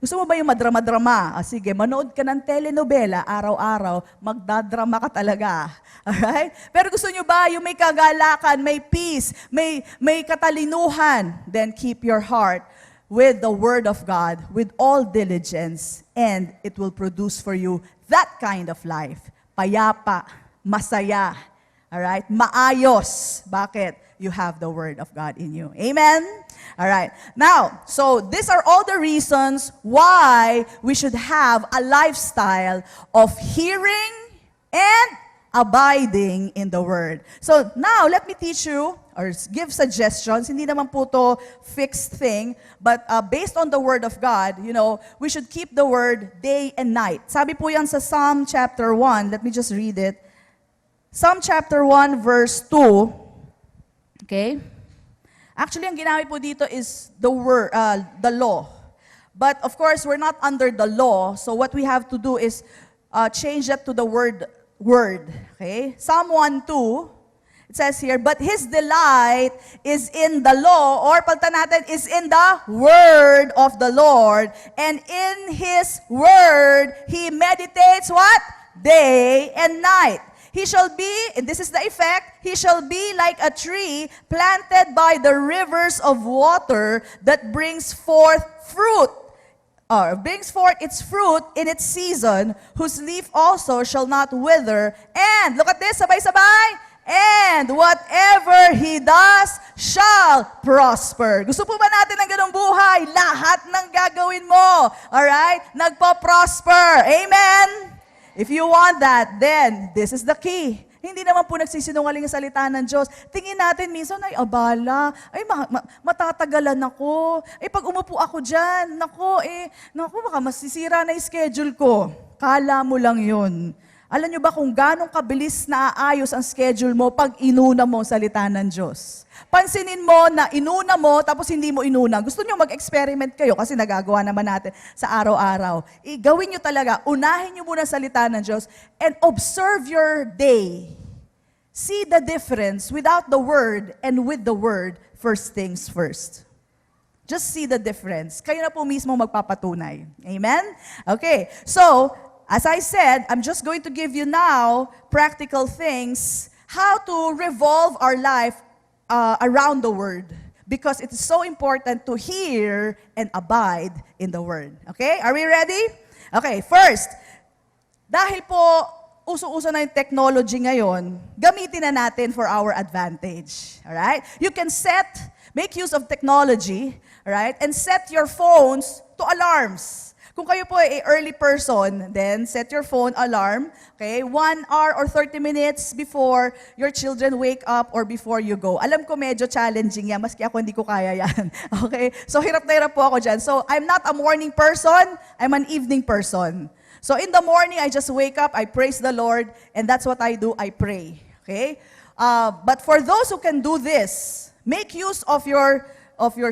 Gusto mo ba yung madrama-drama? Sige, manood ka ng telenovela araw-araw, magdadrama ka talaga. Alright? Pero gusto nyo ba yung may kagalakan, may peace, may katalinuhan? Then keep your heart with the Word of God, with all diligence, and it will produce for you that kind of life. Payapa, masaya, alright? Maayos. Bakit? You have the Word of God in you. Amen? All right. Now, so these are all the reasons why we should have a lifestyle of hearing and abiding in the Word. So now, let me teach you or give suggestions. Hindi naman po to fixed thing, but based on the Word of God, we should keep the Word day and night. Sabi po yan sa Psalm chapter 1. Let me just read it. Psalm chapter 1, verse 2. Okay? Actually, ang ginamit po dito is the word, the law. But of course, we're not under the law. So what we have to do is change that to the word. Okay? Psalm 1:2. It says here, but his delight is in the law, or palitan natin, is in the word of the Lord. And in his word, he meditates what? Day and night. He shall be, and this is the effect, he shall be like a tree planted by the rivers of water that brings forth fruit. or brings forth its fruit in its season, whose leaf also shall not wither, and, look at this, sabay-sabay, and whatever he does shall prosper. Gusto po ba natin ng ganong buhay? Lahat ng gagawin mo, alright, nagpo-prosper. Amen? If you want that, then this is the key. Hindi naman po nagsisinungaling ang salita ng Diyos. Tingin natin minsan, ay abala, ay matatagalan ako. Pag umupo ako dyan, baka masisira na yung schedule ko. Kala mo lang yun. Alam nyo ba kung gano'ng kabilis na aayos ang schedule mo pag inuna mo ang salita ng Diyos? Pansinin mo na inuna mo tapos hindi mo inuna. Gusto nyo mag-experiment kayo kasi nagagawa naman natin sa araw-araw. Gawin nyo talaga, unahin nyo muna ang salita ng Diyos and observe your day. See the difference without the word and with the word, first things first. Just see the difference. Kayo na po mismo magpapatunay. Amen? Okay, so, as I said, I'm just going to give you now practical things, how to revolve our life around the Word. Because it is so important to hear and abide in the Word. Okay? Are we ready? Okay, first, dahil po uso-uso na yung technology ngayon, gamitin na natin for our advantage. Alright? You can make use of technology, alright, and set your phones to alarms. Kung kayo po ay early person, then set your phone alarm, okay, 1 hour or 30 minutes before your children wake up or before you go. Alam ko medyo challenging yan, maski ako hindi ko kaya yan. Okay? So hirap na hirap po ako dyan. So I'm not a morning person, I'm an evening person. So in the morning, I just wake up, I praise the Lord, and that's what I do, I pray. Okay? But for those who can do this, make use of your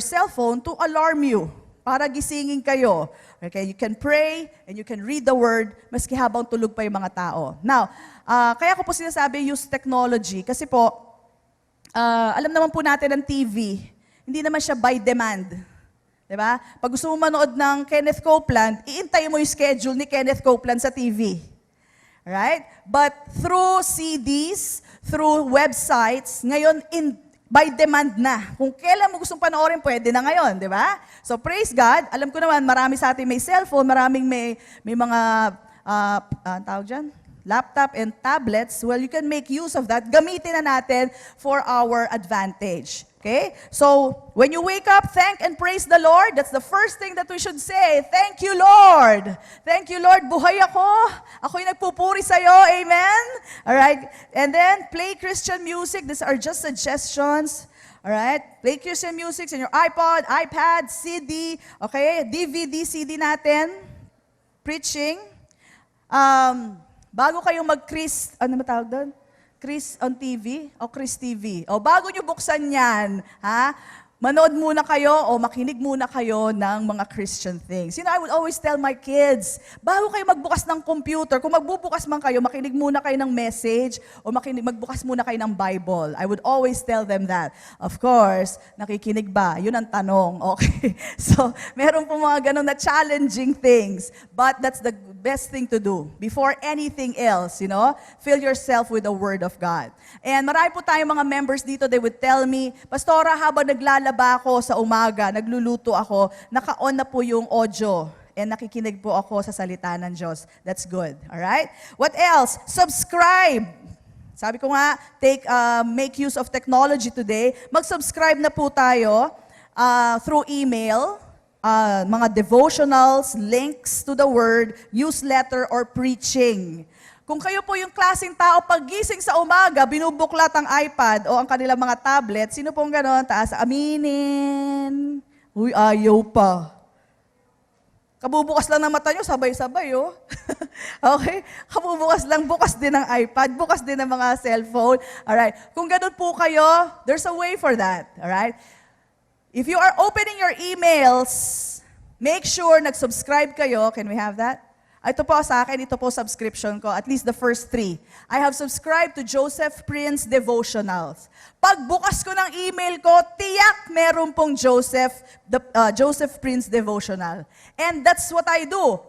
cell phone to alarm you, para gisingin kayo. Okay, you can pray and you can read the word maski habang tulog pa yung mga tao. Now, kaya ko po sinasabi use technology kasi po, alam naman po natin ang TV, hindi naman siya by demand. Diba? Pag gusto mo manood ng Kenneth Copeland, iintayin mo yung schedule ni Kenneth Copeland sa TV. Right? But through CDs, through websites, ngayon by demand na. Kung kailan mo gustong panoorin, pwede na ngayon, di ba? So praise God. Alam ko naman, marami sa atin may cellphone, maraming may mga, tawag dyan? Laptop and tablets. Well, you can make use of that. Gamitin na natin for our advantage. Okay? So, when you wake up, thank and praise the Lord. That's the first thing that we should say. Thank you, Lord. Thank you, Lord. Buhay ako. Ako'y nagpupuri sa'yo. Amen? Alright? And then, play Christian music. These are just suggestions. Alright? Play Christian music in your iPod, iPad, CD. Okay? DVD, CD natin. Preaching. Bago kayong mag-Chris, ano matawag doon? Chris on TV o Chris TV. O bago nyo buksan yan, ha? Manood muna kayo o makinig muna kayo ng mga Christian things. You know, I would always tell my kids, bago kayo magbukas ng computer, kung magbubukas man kayo, makinig muna kayo ng message o magbukas muna kayo ng Bible. I would always tell them that. Of course, nakikinig ba? Yun ang tanong. Okay. So, meron po mga ganun na challenging things. But that's the best thing to do before anything else, you know? Fill yourself with the Word of God. And marami po tayong mga members dito, they would tell me, Pastora, habang naglalaba ako sa umaga, nagluluto ako, naka-on na po yung audio. And nakikinig po ako sa salita ng Diyos. That's good. Alright? What else? Subscribe. Sabi ko nga, make use of technology today. Mag-subscribe na po tayo through email, mga devotionals, links to the Word, newsletter, or preaching. Kung kayo po yung klaseng tao, paggising sa umaga, binubuklat ang iPad o ang kanilang mga tablet, sino pong gano'n? Taas, aminin. Uy, ayaw pa. Kabubukas lang ng mata nyo, sabay-sabay, oh. Okay? Kabubukas lang, bukas din ng iPad, bukas din ng mga cellphone. Alright? Kung gano'n po kayo, there's a way for that. Alright? If you are opening your emails, make sure nag-subscribe kayo. Can we have that? Ito po sa akin, ito po subscription ko, at least the first 3. I have subscribed to Joseph Prince Devotionals. Pagbukas ko ng email ko, tiyak meron pong Joseph Prince Devotional. And that's what I do.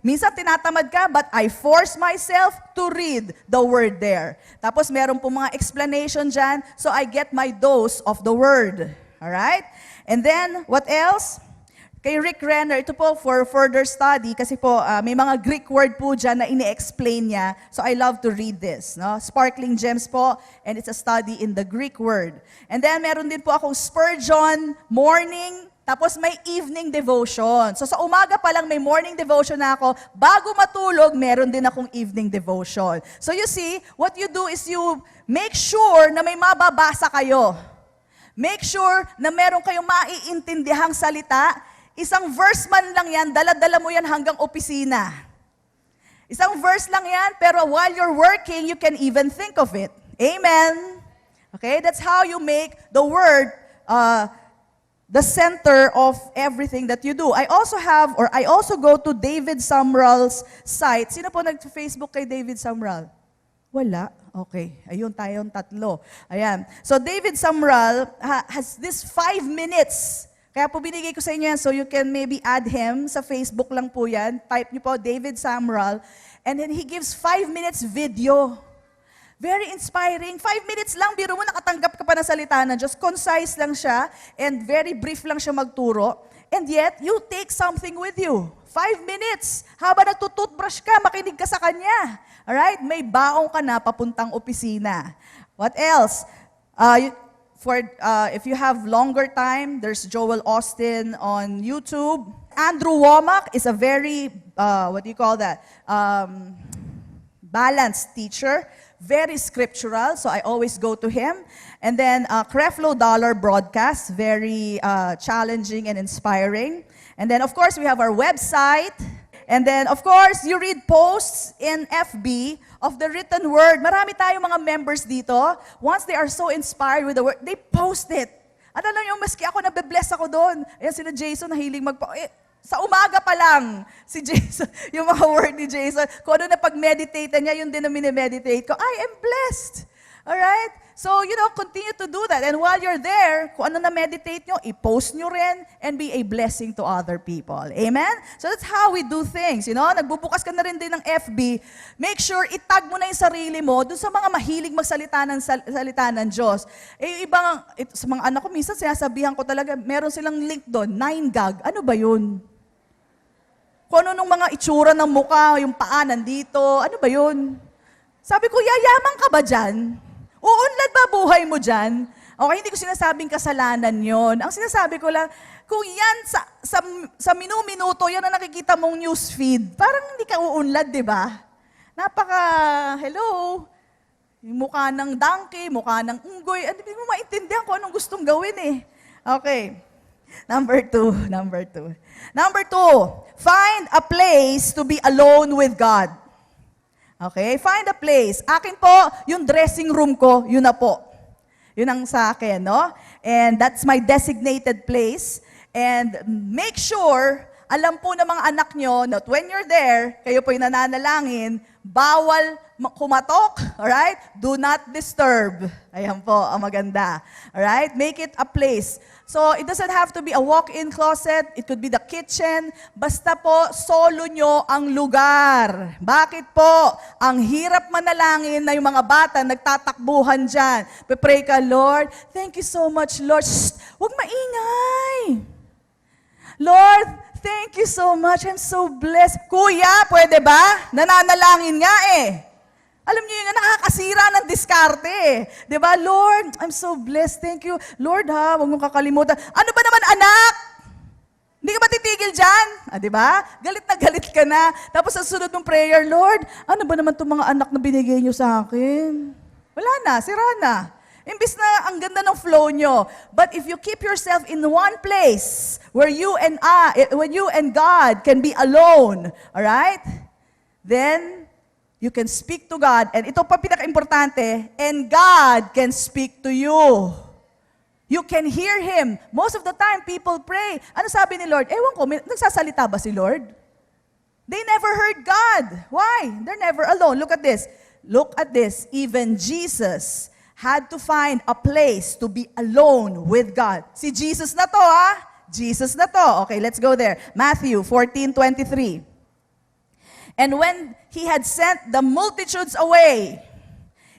Minsan tinatamad ka, but I force myself to read the Word there. Tapos meron pong mga explanation dyan, so I get my dose of the Word. Alright? And then, what else? Kay Rick Renner, ito po for further study kasi po may mga Greek word po dyan na ini-explain niya. So I love to read this. No? Sparkling Gems po, and it's a study in the Greek word. And then meron din po akong Spurgeon morning, tapos may evening devotion. So sa umaga pa lang may morning devotion na ako. Bago matulog, meron din akong evening devotion. So you see, what you do is you make sure na may mababasa kayo. Make sure na meron kayong maiintindihang salita. Isang verse man lang yan, dala-dala mo yan hanggang opisina. Isang verse lang yan, pero while you're working, you can even think of it. Amen? Okay, that's how you make the word the center of everything that you do. I also go to David Sumrall's site. Sino po nag-Facebook kay David Sumrall? Wala? Okay. Ayun, tayong tatlo. Ayan. So David Sumrall has this 5 minutes. Kaya po binigay ko sa inyo yan, so you can maybe add him. Sa Facebook lang po yan. Type niyo po, David Sumrall. And then he gives 5 minutes video. Very inspiring. 5 minutes lang, biro mo, nakatanggap ka pa ng salita ng Diyos. Concise lang siya, and very brief lang siya magturo. And yet, you take something with you. 5 minutes. Habang nagtututbrush ka, makinig ka sa kanya. Alright? May baong ka na papuntang opisina. What else? If you have longer time, there's Joel Austin on YouTube. Andrew Womack is a very, balanced teacher. Very scriptural, so I always go to him. And then Creflo Dollar broadcast, very challenging and inspiring. And then, of course, we have our website. And then, of course, you read posts in FB of the written word. Marami tayong mga members dito. Once they are so inspired with the word, they post it. At alam nyo, maski ako nabe-bless ako doon. Ayan sila Jason, nahiling sa umaga pa lang, si Jason, yung mga word ni Jason, kung ano na pag-meditate niya, yun din na minimeditate ko. I am blessed. Alright? So, continue to do that. And while you're there, kung ano na-meditate nyo, i-post nyo rin and be a blessing to other people. Amen? So that's how we do things. Nagbubukas ka na rin din ng FB. Make sure, itag mo na yung sarili mo dun sa mga mahilig magsalita ng salita ng Diyos. Sa mga anak ko, minsan sinasabihan ko talaga, meron silang link doon, 9gag. Ano ba yun? Kung ano nung mga itsura ng muka, yung paa nandito, ano ba yun? Sabi ko, yayaman ka ba dyan? Uunlad ba buhay mo dyan? Okay, hindi ko sinasabing kasalanan yon. Ang sinasabi ko lang, kung yan sa minu-minuto, yan ang nakikita mong newsfeed, parang hindi ka uunlad, di ba? Hello, yung mukha ng donkey, mukha ng unggoy, hindi mo maintindihan kung anong gustong gawin eh. Okay, number two, find a place to be alone with God. Okay, find a place. Akin po, yung dressing room ko, yun na po. Yun ang sa akin, no? And that's my designated place. And make sure, alam po ng mga anak nyo, that when you're there, kayo po'y nananalangin, bawal kumatok, alright? Do not disturb. Ayan po, ang maganda. Alright? Make it a place. So, it doesn't have to be a walk-in closet. It could be the kitchen. Basta po, solo nyo ang lugar. Bakit po? Ang hirap manalangin na yung mga bata nagtatakbuhan dyan. Pray ka, Lord. Thank you so much, Lord. Shh! Huwag maingay. Lord, thank you so much. I'm so blessed. Kuya, pwede ba? Nananalangin nga eh. Alam niyo yun, nakakasira ng diskarte eh. Diba? Lord, I'm so blessed. Thank you. Lord ha, huwag mong kakalimutan. Ano ba naman anak? Hindi ka ba titigil dyan? Diba? Galit na galit ka na. Tapos sa sunod ng prayer, Lord, ano ba naman itong mga anak na binigay niyo sa akin? Wala na, sira na. Imbis na ang ganda ng flow nyo. But if you keep yourself in one place where you and God can be alone, alright? Then, you can speak to God. And ito pa pinaka-importante, and God can speak to you. You can hear Him. Most of the time, people pray. Ano sabi ni Lord? Ewan ko, nagsasalita ba si Lord? They never heard God. Why? They're never alone. Look at this. Look at this. Even Jesus had to find a place to be alone with God. Si Jesus na to, ha? Jesus na to. Okay, let's go there. Matthew 14:23. And when He had sent the multitudes away,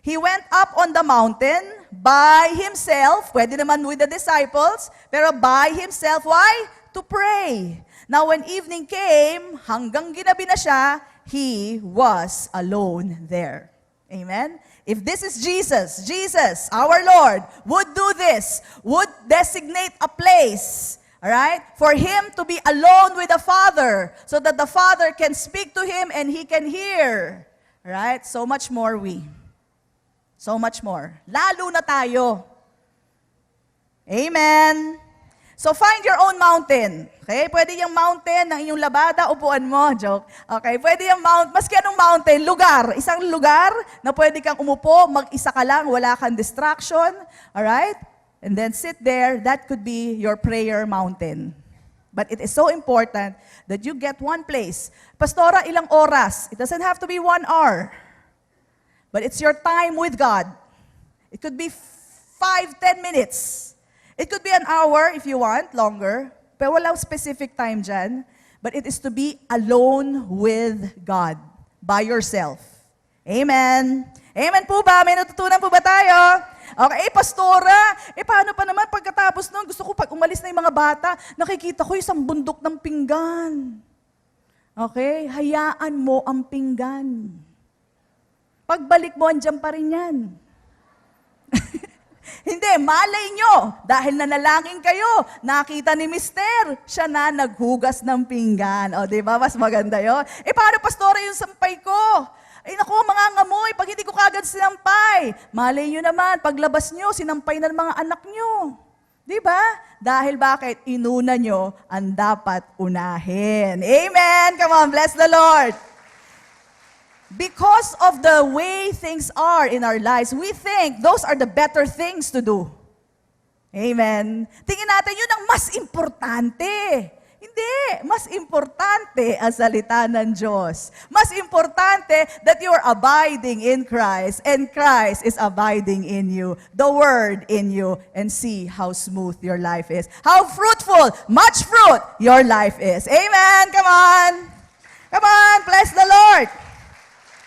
He went up on the mountain by Himself, pwede naman with the disciples, pero by Himself, why? to pray. Now when evening came, hanggang ginabi na siya, he was alone there. Amen? If this is Jesus, our Lord, would do this, would designate a place, all right, for him to be alone with the Father, so that the Father can speak to him and he can hear. All right? So much more we. So much more. Lalo na tayo. Amen. So find your own mountain. Okay? Pwede yung mountain ng inyong labada, upuan mo. Joke. Okay? Pwede yung maski anong mountain, lugar. Isang lugar na pwede kang umupo, mag-isa ka lang, wala kang distraction. Alright? And then sit there. That could be your prayer mountain. But it is so important that you get one place. Pastora, ilang oras? It doesn't have to be 1 hour. But it's your time with God. It could be 5-10 minutes. It could be an hour if you want, longer. Pero walang specific time dyan. But it is to be alone with God, by yourself. Amen. Amen po ba? May natutunan po ba tayo? Okay, pastora, paano pa naman pagkatapos nun? Gusto ko pag umalis na yung mga bata, nakikita ko isang bundok ng pinggan. Okay, hayaan mo ang pinggan. Pagbalik mo, andyan pa rin yan. Hindi, malay nyo, dahil nanalangin kayo, nakita ni Mister, siya na naghugas ng pinggan. O, di ba? Mas maganda yun. Paano, pastora, yung sampay ko? Naku, mga ngamoy, pag hindi ko kagad sinampay. Malay nyo naman, paglabas nyo, sinampay na ng mga anak nyo. Di ba? Dahil bakit? Inuna nyo ang dapat unahin. Amen! Come on, bless the Lord! Because of the way things are in our lives, we think those are the better things to do. Amen. Tingin natin yun ang mas importante. Hindi. Mas importante ang salita ng Diyos. Mas importante that you are abiding in Christ and Christ is abiding in you. The Word in you. And see how smooth your life is. How fruitful, much fruit your life is. Amen. Come on. Come on. Bless the Lord.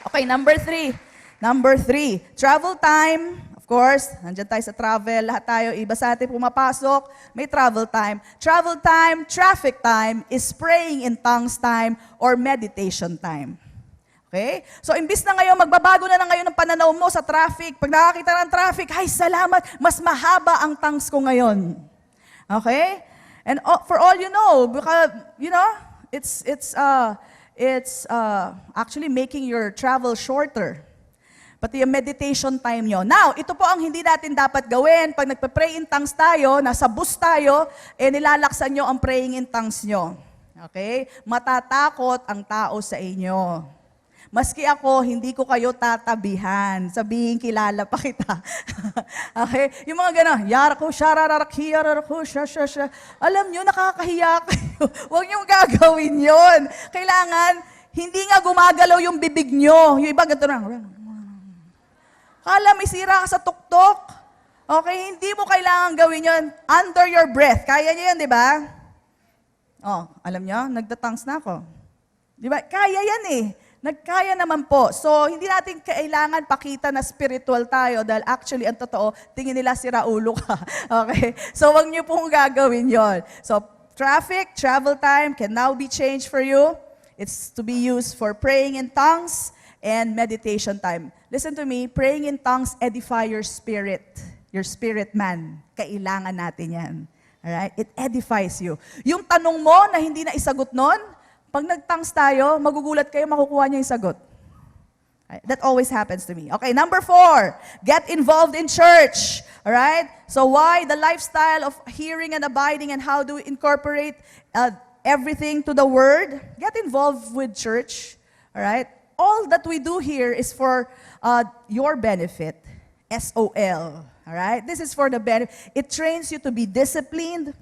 Okay, number 3. Number 3, travel time. Of course, nandiyan tayo sa travel. Lahat tayo, iba sa atin pumapasok, may travel time. Travel time, traffic time, is praying in tongues time or meditation time. Okay? So, imbis na ngayon, magbabago na ngayon ang pananaw mo sa traffic. Pag nakakita ng traffic, ay salamat, mas mahaba ang tongues ko ngayon. Okay? And for all you know, because, you know, it's actually making your travel shorter. Pati yung meditation time nyo. Now, ito po ang hindi natin dapat gawin. Pag nagpa-pray in tongues tayo, nasa bus tayo, nilalaksan nyo ang praying in tongues nyo. Okay? Matatakot ang tao sa inyo. Maski ako, hindi ko kayo tatabihan. Sabihin, kilala pa kita. Okay? Yung mga gano'n, yarako, sharararakhi, yararako, shasha. Alam nyo, nakakahiya kayo. Huwag nyo gagawin yon. Kailangan, hindi nga gumagalaw yung bibig nyo. Yung iba, gano'n lang. Kala may sira ka sa tuktok. Okay? Hindi mo kailangan gawin yon under your breath. Kaya nyo yan, di ba? Oh, alam nyo, nagdatangs na ako. Di ba? Kaya yan eh. Nagkaya naman po. So, hindi natin kailangan pakita na spiritual tayo dahil actually, ang totoo, tingin nila sira ulo ka. Okay? So, wag niyo pong gagawin yon. So, traffic, travel time can now be changed for you. It's to be used for praying in tongues and meditation time. Listen to me, praying in tongues edify your spirit man. Kailangan natin yan. Alright? It edifies you. Yung tanong mo na hindi na isagot nun, pag nag-tongues tayo, magugulat kayo, makukuha niyo yung sagot. That always happens to me. Okay, number 4, get involved in church. Alright? So why the lifestyle of hearing and abiding and how do we incorporate everything to the Word? Get involved with church. Alright? All that we do here is for your benefit. SOL. Alright? This is for the benefit. It trains you to be disciplined.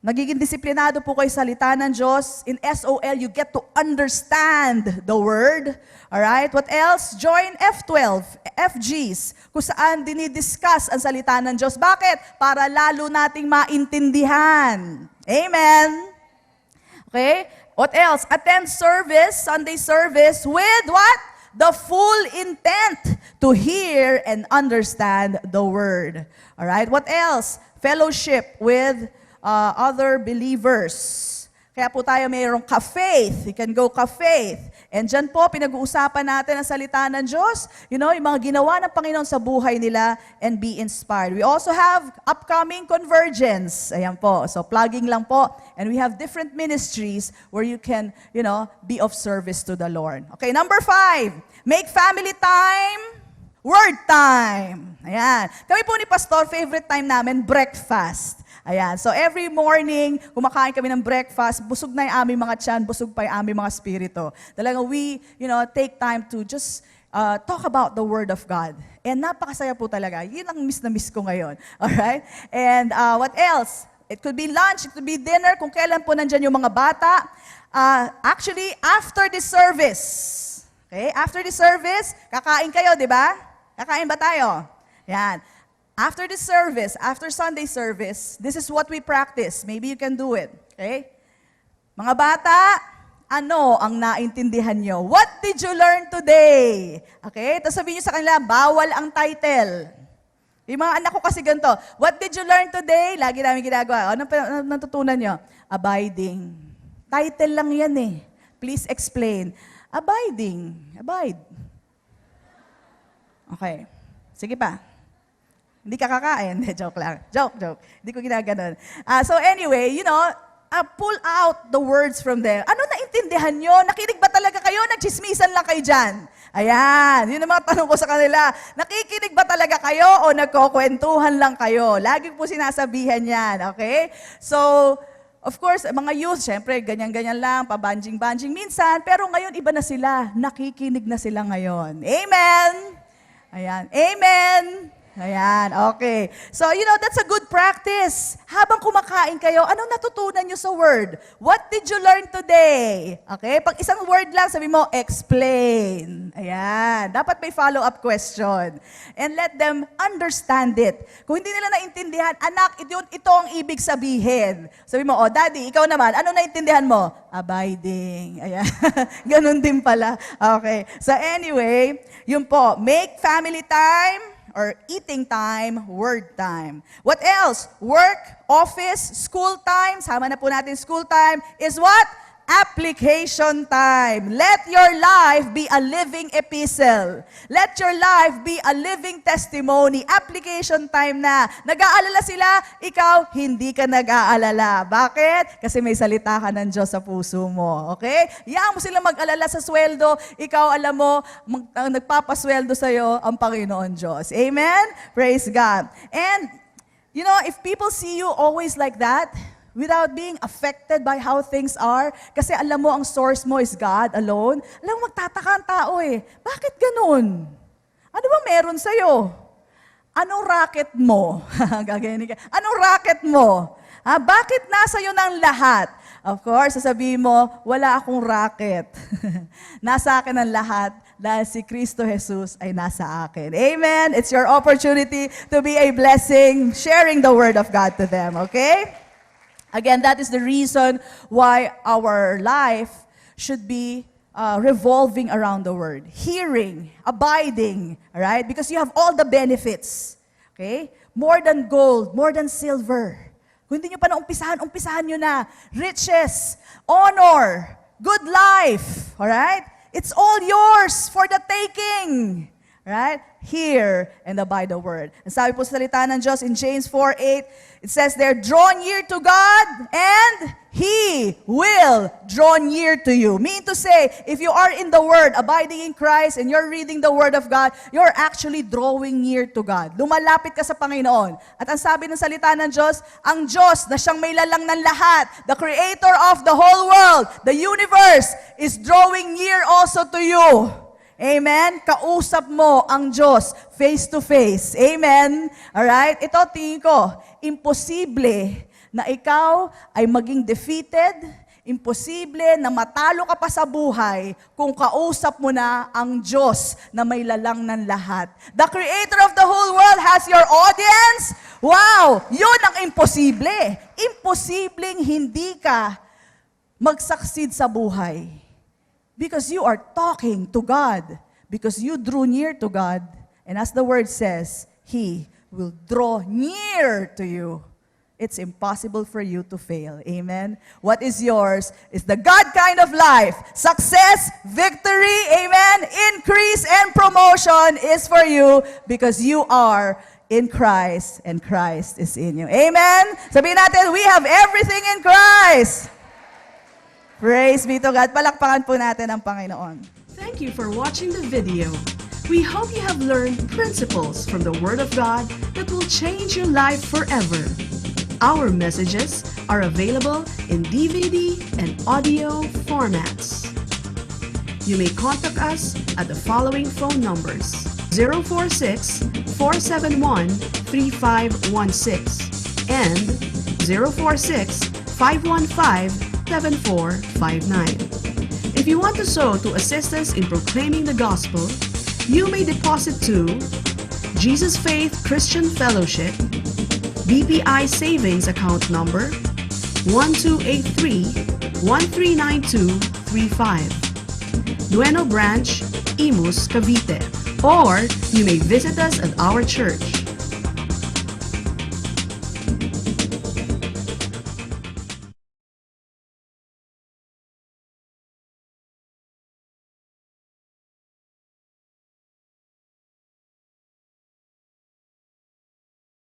Nagiging disiplinado po kayo sa salita ng Diyos. In SOL, you get to understand the Word. Alright? What else? Join F12, FGs, kung saan dinidiscuss ang salita ng Diyos. Bakit? Para lalo nating maintindihan. Amen? Okay? What else? Attend service, Sunday service, with what? The full intent to hear and understand the Word. Alright? What else? Fellowship with other believers. Kaya po tayo mayroong ka-faith. You can go ka-faith. And dyan po, pinag-uusapan natin ang salita ng Diyos. You know, yung mga ginawa ng Panginoon sa buhay nila and be inspired. We also have upcoming convergence. Ayan po. So, plugging lang po. And we have different ministries where you can, you know, be of service to the Lord. Okay, number 5. Make family time, word time. Ayan. Kami po ni Pastor, favorite time namin, breakfast. Ayan. So every morning, kumakain kami ng breakfast, busog na yung aming mga tiyan, busog pa yung aming mga spirito. Talagang we, you know, take time to just talk about the Word of God. And napakasaya po talaga. Yun ang miss na miss ko ngayon. Alright? And what else? It could be lunch, it could be dinner, kung kailan po nandyan yung mga bata. Actually, after the service, okay? After the service, kakain kayo, di ba? Kakain ba tayo? Yan. After the service, after Sunday service, this is what we practice. Maybe you can do it. Okay? Mga bata, ano ang naintindihan nyo? What did you learn today? Okay? Tapos sabihin nyo sa kanila, bawal ang title. Yung mga anak ko kasi ganito, what did you learn today? Lagi namin ginagawa. Ano natutunan nyo? Abiding. Title lang yan eh. Please explain. Abiding. Abide. Okay. Sige pa. Hindi ka kakain. Joke lang. Joke. Hindi ko ginaganon. So anyway, you know, pull out the words from there. Ano naintindihan nyo? Nakinig ba talaga kayo? Nagchismisan lang kayo dyan? Ayan. Yun ang mga tanong ko sa kanila. Nakikinig ba talaga kayo o nagkukwentuhan lang kayo? Lagi po sinasabihan yan. Okay? So, of course, mga youth, syempre, ganyan-ganyan lang, pabanjing-banjing minsan. Pero ngayon, iba na sila. Nakikinig na sila ngayon. Amen? Ayan. Amen? Ayan, okay. So, you know, that's a good practice. Habang kumakain kayo, anong natutunan nyo sa word? What did you learn today? Okay, pag isang word lang, sabi mo, explain. Ayan, dapat may follow-up question. And let them understand it. Kung hindi nila naintindihan, anak, ito ang ibig sabihin. Sabi mo, oh, daddy, ikaw naman, ano naintindihan mo? Abiding. Ayan, ganun din pala. Okay, so anyway, yun po, make family time, or eating time, word time. What else? Work, office, school time. Sama na po natin school time. Is what? Application time. Let your life be a living epistle. Let your life be a living testimony. Application time na. Nag-aalala sila, ikaw, hindi ka nag-aalala. Bakit? Kasi may salita ka ng Diyos sa puso mo. Okay? Iyaan mo sila mag-alala sa sweldo. Ikaw, alam mo, nagpapasweldo sa'yo ang Panginoon Diyos. Amen? Praise God. And, you know, if people see you always like that, without being affected by how things are, kasi alam mo ang source mo is God alone, alam mo magtataka ang tao eh. Bakit ganun? Ano ba meron sa'yo? Anong racket mo? Anong racket mo? Bakit nasa iyo ng lahat? Of course, sasabihin mo, wala akong racket. Nasa akin ang lahat dahil si Kristo Jesus ay nasa akin. Amen? It's your opportunity to be a blessing, sharing the Word of God to them. Okay? Again, that is the reason why our life should be revolving around the Word. Hearing, abiding, right? Because you have all the benefits. Okay? More than gold, more than silver. Kung hindi nyo pa umpisahan nyo na. Riches, honor, good life. Alright? It's all yours for the taking. Right? Hear and abide the word. And sabi po sa salita ng Diyos in James 4:8, it says there, draw near to God and He will draw near to you. Mean to say, if you are in the Word, abiding in Christ, and you're reading the Word of God, you're actually drawing near to God. Lumalapit ka sa Panginoon. At ang sabi ng salita ng Diyos, ang Diyos na siyang may lalang ng lahat, the Creator of the whole world, the universe, is drawing near also to you. Amen? Kausap mo ang Diyos face to face. Amen? Alright? Ito, tingin ko, imposible na ikaw ay maging defeated, imposible na matalo ka pa sa buhay kung kausap mo na ang Diyos na may lalang ng lahat. The Creator of the whole world has your audience. Wow! Yun ang imposible. Imposibleng hindi ka mag-succeed sa buhay. Because you are talking to God. Because you drew near to God. And as the word says, He will draw near to you. it's impossible for you to fail. Amen? What is yours is the God kind of life. Success, victory, amen, increase, and promotion is for you because you are in Christ and Christ is in you. Amen? Sabihin natin, we have everything in Christ. Praise be to God. Palakpakan po natin ang Panginoon. Thank you for watching the video. We hope you have learned principles from the Word of God that will change your life forever. Our messages are available in DVD and audio formats. You may contact us at the following phone numbers: 046-471-3516 and 046-515-7459. If you want to sow to assist us in proclaiming the gospel, you may deposit to Jesus Faith Christian Fellowship, BPI Savings Account Number 1283-139235, Nueno Branch, Imus, Cavite. Or you may visit us at our church,